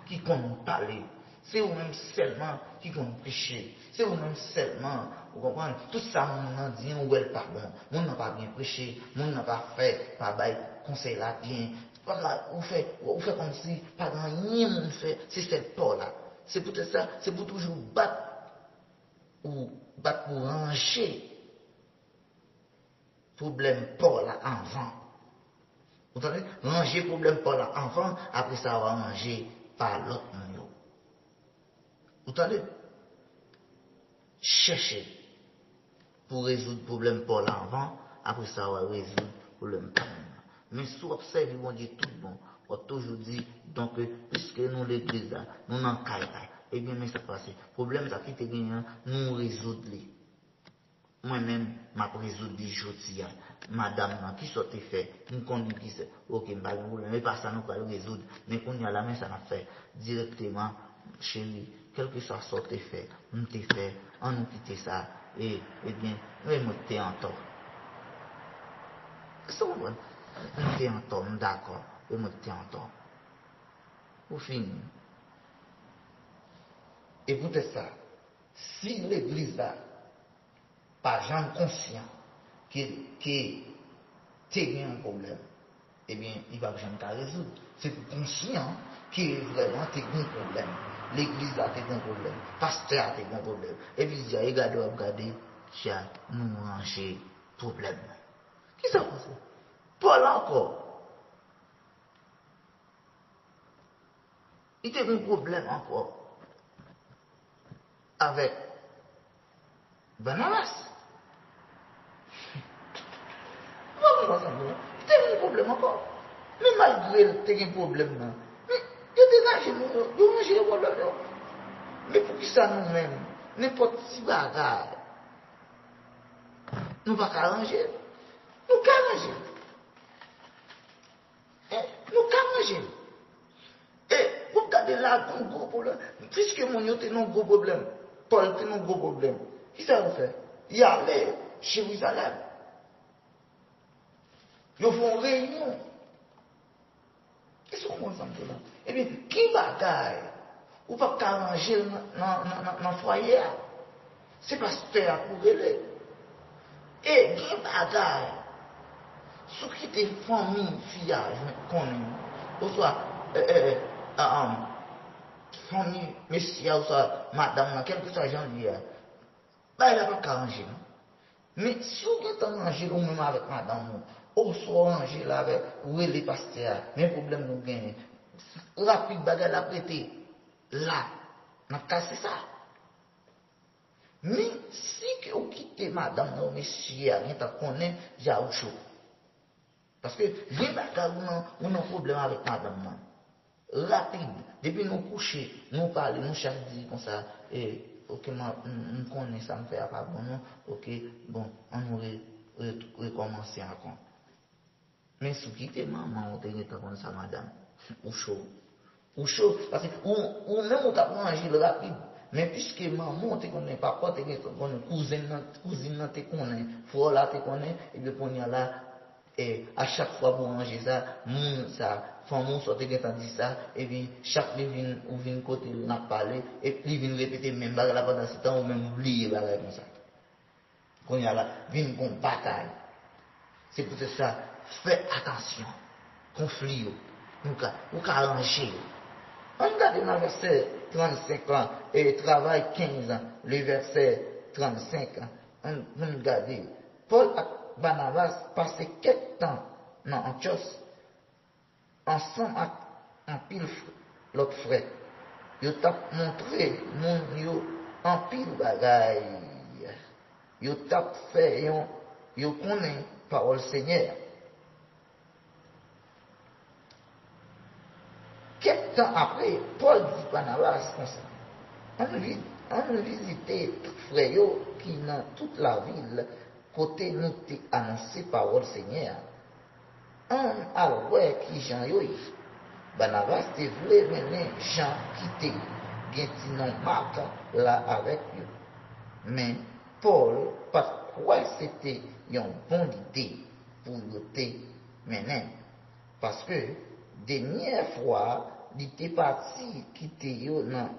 qui compte parler. C'est ou même seulement qui compte prêcher. C'est ou même seulement, vous comprenez, tout ça, on a dit, on n'est pas bon, on n'a pas bien prêché, on n'a pas fait, pas bail, conseil là bien. Voilà, on fait comme si pas grand rien on fait, c'est cette peur là. C'est pour ça, c'est pour toujours battre pour ranger problème peur là avant. Vous entendez? Ranger problème peur là avant, après ça on va ranger par l'autre monde. Vous entendez? Chercher pour résoudre le problème peur là avant, après ça on va résoudre le problème peur là. Mais si vous observez, on dit tout bon. On toujours dit, donc, puisque nous l'église là, nous n'en caille pas. Eh bien, mais ça passe. Le problème, c'est qui te gagne, nous résoudre les. Moi-même, je résoudre les jeudi. Madame, qui sortait fait, nous connaissons qui c'est. Ok, je ne pas de problème. Mais pas ça, nous allons résoudre. Mais quand il y a la main, ça n'a fait directement, chérie, quel que soit sorte fait, nous te fait, on nous quitte ça. Et, eh bien, nous sommes en tort. C'est bon. On était en tort, d'accord. Et moi, j'étais en tort. Au fin. Écoutez ça. Si l'église là, pas jamais conscient que t'es un problème, eh bien, il va jamais qu'à résoudre. C'est conscient que vraiment t'es un problème. L'église là, t'es un problème. Pasteur, t'es un problème. Et puis, il y a regardez, nous ranger problème. Qui ça passe? Paul encore. Il y a un problème encore avec Barnabas. Il y a un problème encore. Mais malgré qu'il y a un problème, mais il y a des problèmes. Mais pour qui ça nous-mêmes, n'importe si bagarre, nous ne pouvons pas arranger. Nous ne pouvons pas arranger. Nous ne pouvons pas arranger. Et vous regardez là, un gros problème. Puisque mon yote a un gros problème, Paul a un gros problème, qui ça vous fait? Il allait chez Jérusalem. Ils font une réunion. Qu'est-ce qu'on ensemble là? Eh bien, qui bagaille? Ou pas arranger dans le foyer? C'est pasteur pour relais. Et qui bagaille? Ce qui est famille, fille, qu'on est, ou soit, famille, monsieur, ou soit madame, quel que soit j'en dis, bah, il n'a pas qu'à ranger. Mais si vous êtes arrangé ou même avec madame, ou soit arrangé là avec, où est les pasteurs, mais problème nous gagne. Rapide bagarre la prêter, là, on a cassé ça. Mais si vous quittez madame ou monsieur, vous connaissez, j'ai autre chose. Parce que les bagarres, on a un problème avec madame. Rapide, depuis nous coucher, nous parler, nous chaque dit comme ça, et ok, nous connaissons ça, me fait pas bon, non, ok, bon, on nous recommencer encore. Mais si vous quittez maman, vous avez comme ça, madame, ou chaud, parce que, ou même on t'a mangé le rapide, mais puisque maman, tu connais, papa, tu connais, cousine, tu connais, frère là, tu connais, et puis on y a là, et à chaque fois pour manger ça, moun ça, femme sortait quand dit ça, et puis chaque vient ou vient côté n'a parlé, et puis vient répéter même bagarre là pendant ce temps ou même oublier bagarre comme ça. Quand il y a là, vient qu'on bataille. C'est pour ça, faites attention, conflit, ou arranger. On regarde dans le verset 35 ans et travail 15 ans, le verset 35 ans, on regarde. Paul et Barnabas passaient quelques temps dans Antioche, ensemble avec un pile l'autre frère. Ils t'ont montré, mon yo, en pile bagaille. yo tap fait yo connaît parole Seigneur. Quelques temps après, Paul dit Barnabas comme ça. On visité tout frère qui dans toute la ville, côté nous t'ai annoncé parole Seigneur. On a ouais qui Jean yo. Barnabas te voulait mener Jean quitter Gentinon Marc là avec eux. Mais Paul pas quoi c'était une bonne idée pour le te mener. Parce que dernière fois, il était parti quitter yo dans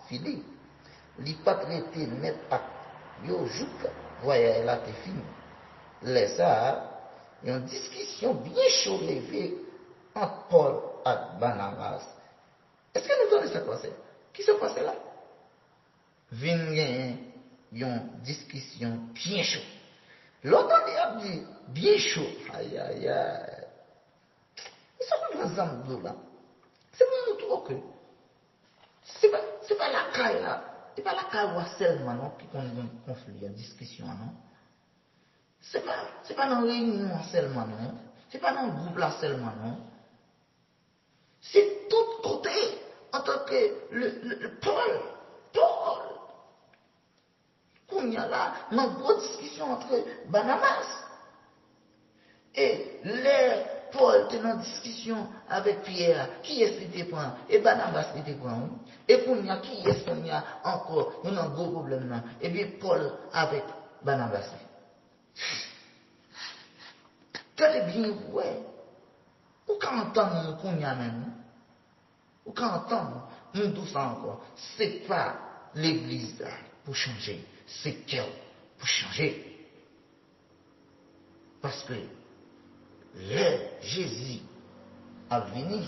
Philippe. Il pas traité net pas yo jouk voyage là te fini. Laisse ça, une discussion bien chaude levée entre Paul et Barnabas. Est-ce que nous donnons ça passer? Qui se passe là? Vient une discussion bien chaude. L'autre a dit bien chaud. Aïe aïe aïe. Ils sont pas ensemble là. C'est pour nous tout que. C'est pas la caille là. C'est pas la caille seulement non qui connaît un conflit, une discussion non. C'est pas dans la réunion seulement non. C'est pas dans le groupe là seulement non. C'est tout côté en tant que le Paul. Il y a là une grosse discussion entre Barnabas et les Paul était en discussion avec Pierre, qui est-ce qui te prend et Barnabas qui te prend et qu'on y a qui est-ce qu'on y a encore un gros problème là et bien Paul avec Barnabas. Très bien ouais. Ou quand entendre qu'on y a même ou quand entendre nous tout ça encore c'est pas l'église pour changer. C'est Dieu pour changer. Parce que Jésus a venu.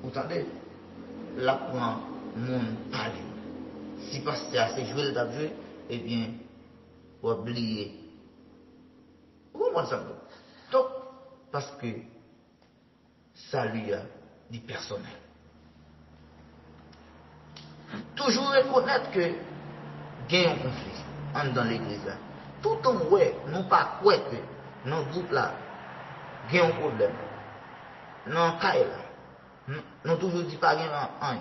Vous entendez? Là, prend mon parler. Si pasteur c'est joué le joué, eh bien, vous oubliez. Vous comprenez ça? Donc, parce que ça lui a dit personnel. Toujours reconnaître que il y a un conflit dans l'église là. Tout en ouais, nous pas quoi que dans le groupe là, il y a un problème. Dans le cas là, nous toujours dit pas rien.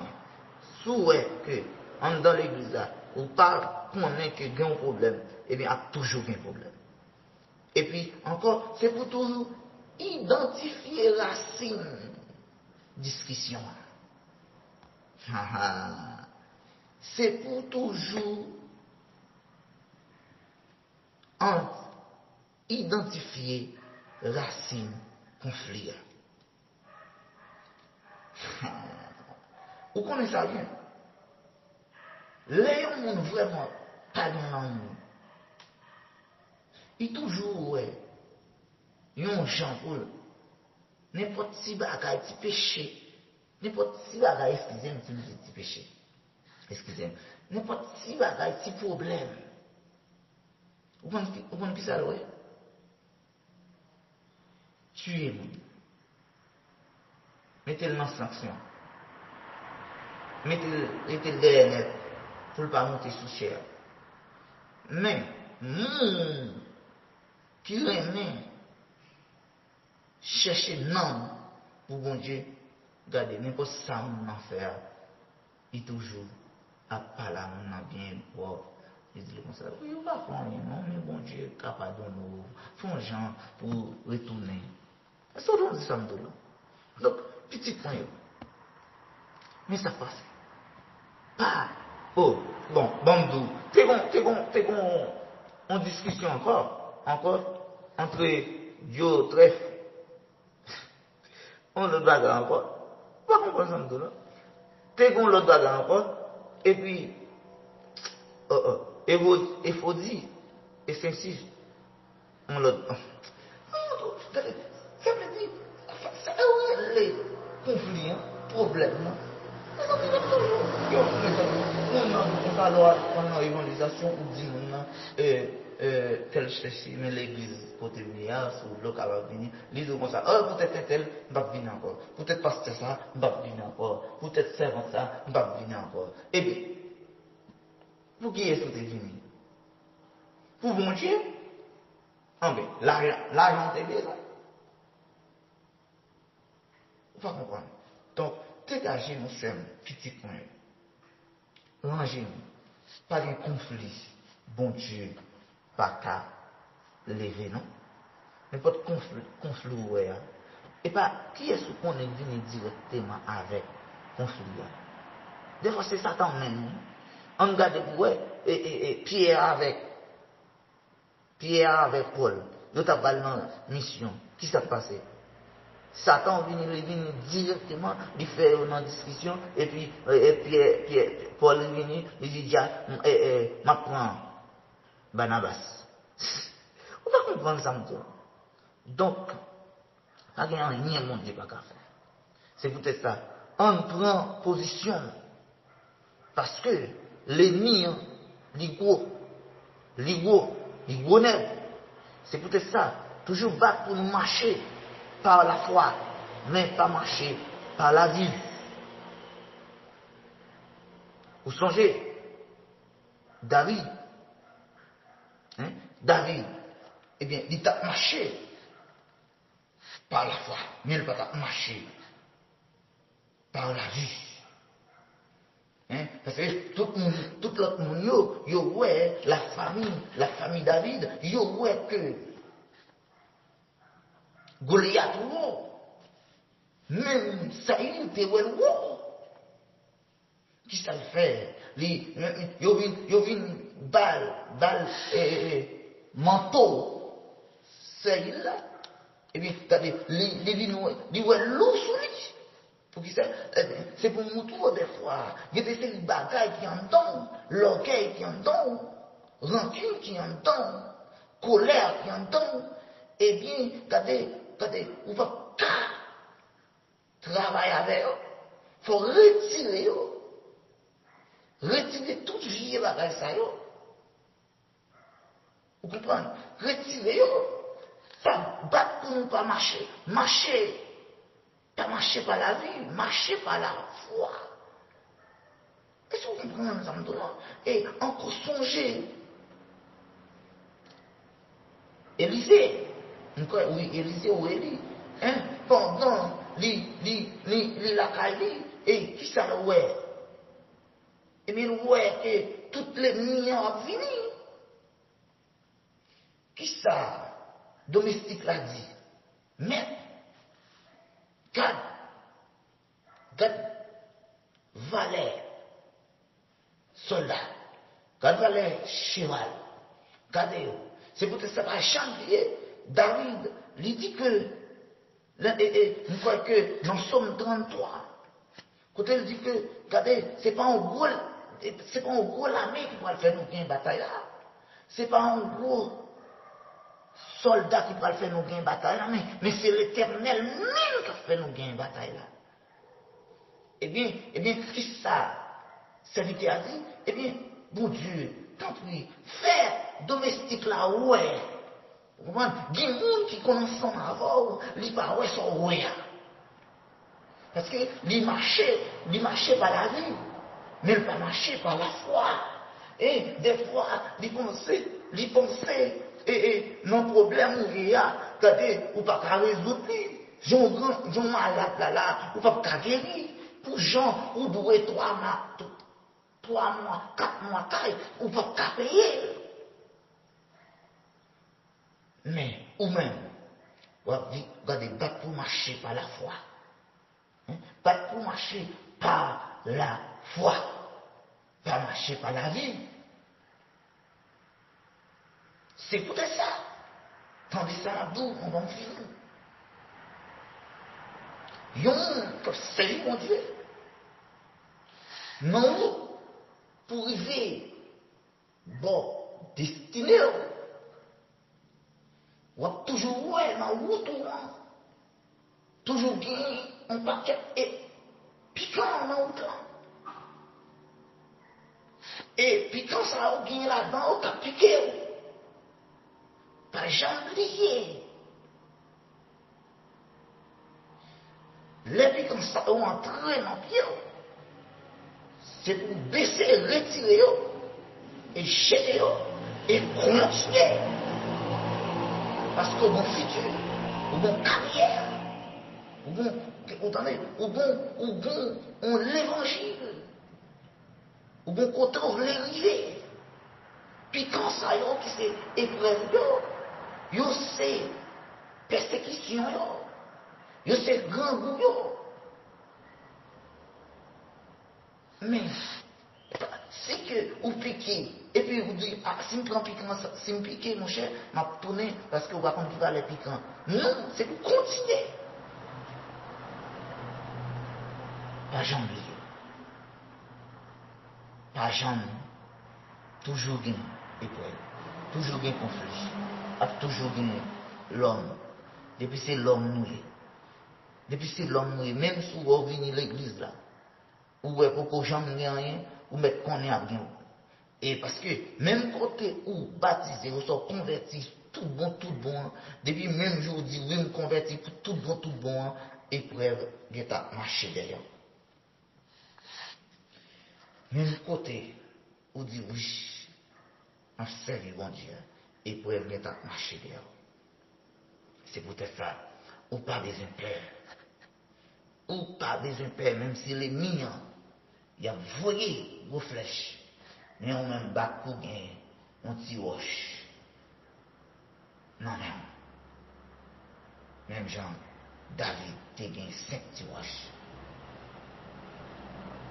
Sous ouais que dans l'église là, ou pas connaît que il y a un problème, eh bien, il y a toujours un problème. Et puis encore, c'est pour toujours identifier la racine discussion. C'est pour toujours identifier racine conflit. Vous connaissez ça bien? Les gens vraiment pas dans l'amour. Il toujours ouais. Yon gens pour n'importe si bagaille petit péché. N'importe si bagaille excusez-moi si petit péché. Excusez-moi. N'importe si bagaille petit problème. Vous comprenez qui ça ouais? Tuez-moi. Mettez-le dans sanction. Mettez-le derrière net pour ne pas monter sous chair. Mais, qui remet chercher non pour bon Dieu, regardez, n'importe ça on en faire, il toujours à parler on bien pour il dit comme ça, oui, on va faire rien, non, mais bon Dieu est capable de nous faire gens pour retourner. Ça on dit ça là. Donc, petit point. Mais ça passe. Pas. Oh, bon, t'es bon, en discussion encore, entre Dieu, trèfle, on le bagarre encore, pas comprendre ça là. T'es bon l'autre bagarre encore, et puis, et faut dire, et c'est on l'autre. Ça veut dire, ça les conflits, problèmes, on a évangélisation ou dit tel chercher mais l'église côté venir ou local va venir les deux comme ça peut-être tel va venir encore peut-être pasteur ça va venir encore peut-être servant ça va venir encore et bien Pour qui est-ce que tu es venu? Pour bon Dieu? Ah ben, l'argent t'es besoin. Vous ne comprendre. Donc, dégagez nous sommes petits points. Rangez-nous. Pas de conflit. Bon Dieu, pas qu'à lever, non? Mais pas de conflit, ouais. Et pas, qui est-ce qu'on est venu directement avec conflit? Des fois, c'est Satan même. On regarde, ouais, et Pierre avec Paul. Nous avons parlé dans la mission. Qui s'est passé? Satan vient directement, il fait une discussion, et puis Paul vient, il dit, m'apprends Barnabas. On va comprendre ça, maintenant. Donc, pas qu'il y a rien, mon Dieu, pas qu'à faire. C'est peut-être ça. On prend position, parce que l'ennemi, il gros, c'est peut-être ça. Toujours battre pour nous marcher par la foi, mais pas marcher par la vue. Vous songez, David, eh bien, il a marché par la foi, mais il n'a pas marché par la vue. Parce que tout l'autre monde, ouais, la famille David, ouais que Goliath, même Saïd était ouais. Qui ça le fait? Yo vin balle, manteau, Saïd là. Et bien, il ouais l'eau sur lui. Pour qui ça? C'est pour nous tous des fois. Il y a des bagailles qui en donnent, l'orgueil qui en donne, rancune qui en donne, colère qui en donne. Eh bien, regardez, on va travailler avec eux. Il faut retirer eux. Retirer toute vie bagaille ça yo. Vous comprenez? Retirer eux. Pas battre pour nous pas marcher. Pas marcher par la vie, marcher par la foi. Est-ce que vous comprenez ça? Et encore songer. Élisée. Oui, Élisée ou Élie. Pendant la Kali, et qui ça le ouais? Et bien, le ouais que toutes les millions ont fini. Qui ça? Domestique l'a dit. Mais, Gad, valet, soldat, Gad valet, cheval, Gadeo. C'est peut-être ça va changer. David, lui dit que, nous croyons que dans Somme 33, quand il dit que, regardez, c'est pas un gros l'armée qui va faire nous gagner une bataille là. C'est pas un gros soldat qui va faire nous gagner une bataille là, mais c'est l'Éternel même qui va faire nous gagner une bataille là. Eh bien, qui ça? Serviteur a dit, eh bien, bon Dieu, tant pis, faire domestique là, ouais. Vous comprenez? Il y a des gens qui connaissent son avant, ils ne pas ouais son ouais. Parce que ils marchaient par la vie, mais ils ne pas marcher par la foi. Et des fois, ils pensaient, non problème où il y a, ou pas qu'à résoudre, j'en malade là, ou pas qu'à guérir. Pour gens, ou doué 3 mois, 4 mois, ou pas qu'à payer. Mais, ou même, regardez, battre pour marcher par la foi. Battre pour marcher par la foi. Pas marcher par la vie. C'est pour ça. Tandis que ça, d'où on va finir. Yon, c'est mon Dieu. Non, pour arriver, bon, destiné, ou toujours ouais dans le route, toujours gagner un paquet et piquant dans le route. Et piquant ça, on gagne là-dedans, on a piqué. Pas jamais oublié. Les piquants ça, on entraîne dans le pied. C'est pour baisser, retirer. et jeter et continuer. Parce qu'au bon futur, au bon carrière, au bon, on l'évangile, au bon côté, on l'arriver. Puis quand ça y est, qui c'est épreuve, yo c'est persécution, yo c'est grand goût. Mais, c'est que vous piquez, et puis vous dites, ah, si je prends piquant, si je pique, mon cher, m'a tourné parce que vous va comprendre pas les piquants. Non, c'est pour continuer. Pas jamais oublier. Pas jamais. Toujours gain épreuve. Toujours gain conflit. Toujours gain l'homme. Depuis c'est l'homme noué. Depuis c'est l'homme noué. Même si vous venez à l'église là, ou pour jamais rien, ou mettre qu'on est à bien. Et parce que même côté où baptisé, vous sont convertis, tout bon, depuis même jour dit oui, me convertis pour tout bon, épreuve, il est à marcher derrière. Même côté où dit oui, on servi bon Dieu, épreuve, il est à marcher derrière. C'est peut-être ça, ou pas des impairs, ou pas des impairs, même si les mignons, il a voyé vos flèches. Mais on même bat pour gagner un petit roche. Non, non. Même Jean, David, t'es gagné 5 petits roches.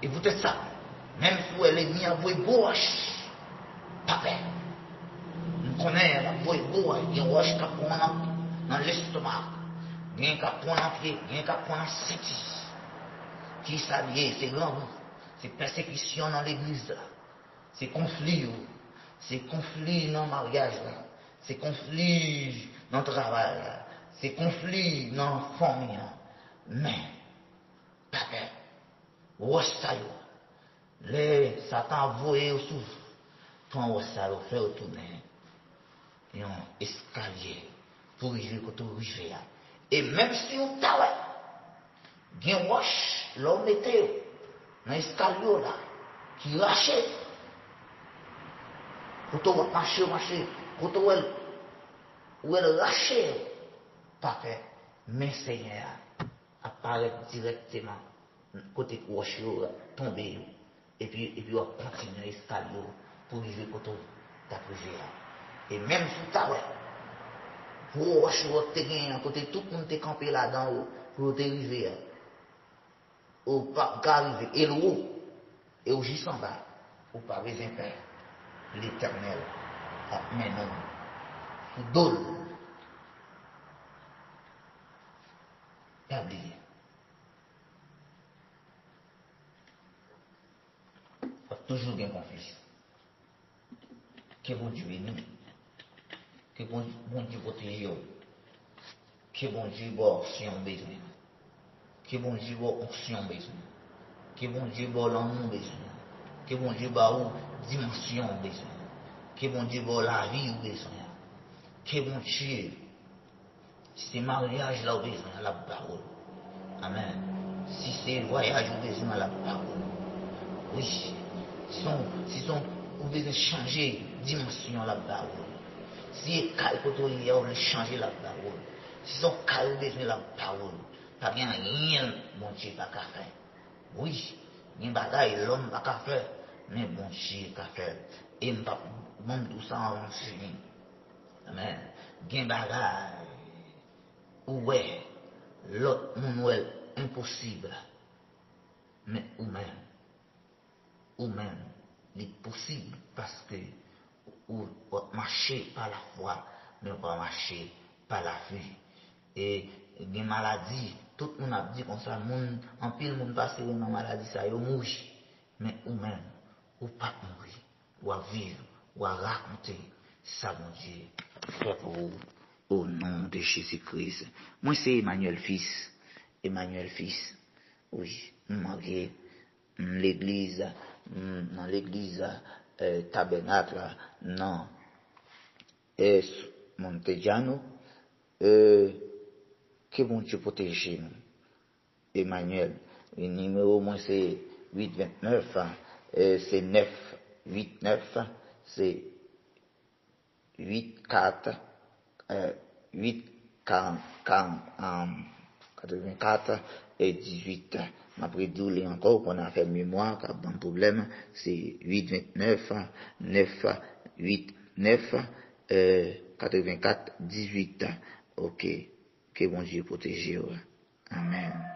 Et vous êtes ça. Même si elle est mise à voir roche, pas peur. On connaît la voix roche, il y a une roche qui prend dans l'estomac. Il y a un qui prend dans le pied, il y a un qui prend dans le city. Qui s'allie, c'est grand. C'est persécution dans l'église. C'est conflit, c'est conflit dans le mariage, c'est conflit dans le travail, c'est conflit dans la famille. Mais, papa, les Satan voyé au souffle, quand Wassayo fait retourner un escalier pour arriver quand on arrive. Et même si on t'a il y a un roche, l'homme mettait dans l'escalier là, qui lâchait. Quand on va marcher, quand on va lâcher, parfait. Mais Seigneur apparaît directement, côté roche, tomber, et puis on va continuer l'escalier pour arriver quand on va et même sous ta ouais, pour roche, côté tout le monde est campé là-dedans, pour arriver, au pas arriver, et l'eau, et au juste en bas, au pas les impairs. L'Éternel a mené sous dol. Pas oublier. Il faut toujours bien conflit. Que bon Dieu est nous. Que bon Dieu protège nous. Que bon Dieu bon si on besoin. Que bon Dieu bon si on besoin. Que bon Dieu bon l'amour besoin. Que bon Dieu bon dimension besoin. Que bon Dieu bon la vie besoin. Que bon Dieu, si c'est mariage là, vous besoin de la parole. Amen. Si c'est voyage, vous besoin de la parole. Oui. Si vous besoin de changer dimension la parole. Si vous besoin de changer la parole. Si son cas, vous besoin de la parole. Pas bien rien, mon Dieu, pas qu'à faire. Oui. Il y a bagaille, l'homme pas qu'à faire. Mais bon Dieu, qu'à faire. Et je ne pas tout ça en fini. Amen. Gen bagay, ouais, l'autre monde est impossible. Mais ou même, il est possible parce que ou marcher par la foi, mais pas marcher par la vue. Et gen maladie, tout le monde a dit comme ça, en pile monde passe dans la maladie, ça y est mourir. Mais ou même, ou pas mourir, ou à vivre, ou à raconter ça, mon Dieu, fait pour vous, au nom de Jésus-Christ. Moi, c'est Emmanuel Fils. Emmanuel Fils. Oui, marié l'église, dans l'église tabernacle, non, Montejano, que bon Dieu protège nous. Emmanuel, le numéro, moi, c'est 829, c'est 989 c'est 84 84 et 18. Après douler encore, qu'on a fait mémoire, car bon problème, c'est 829 9 8 9 84 18. Ok, que bon Dieu protège. Amen.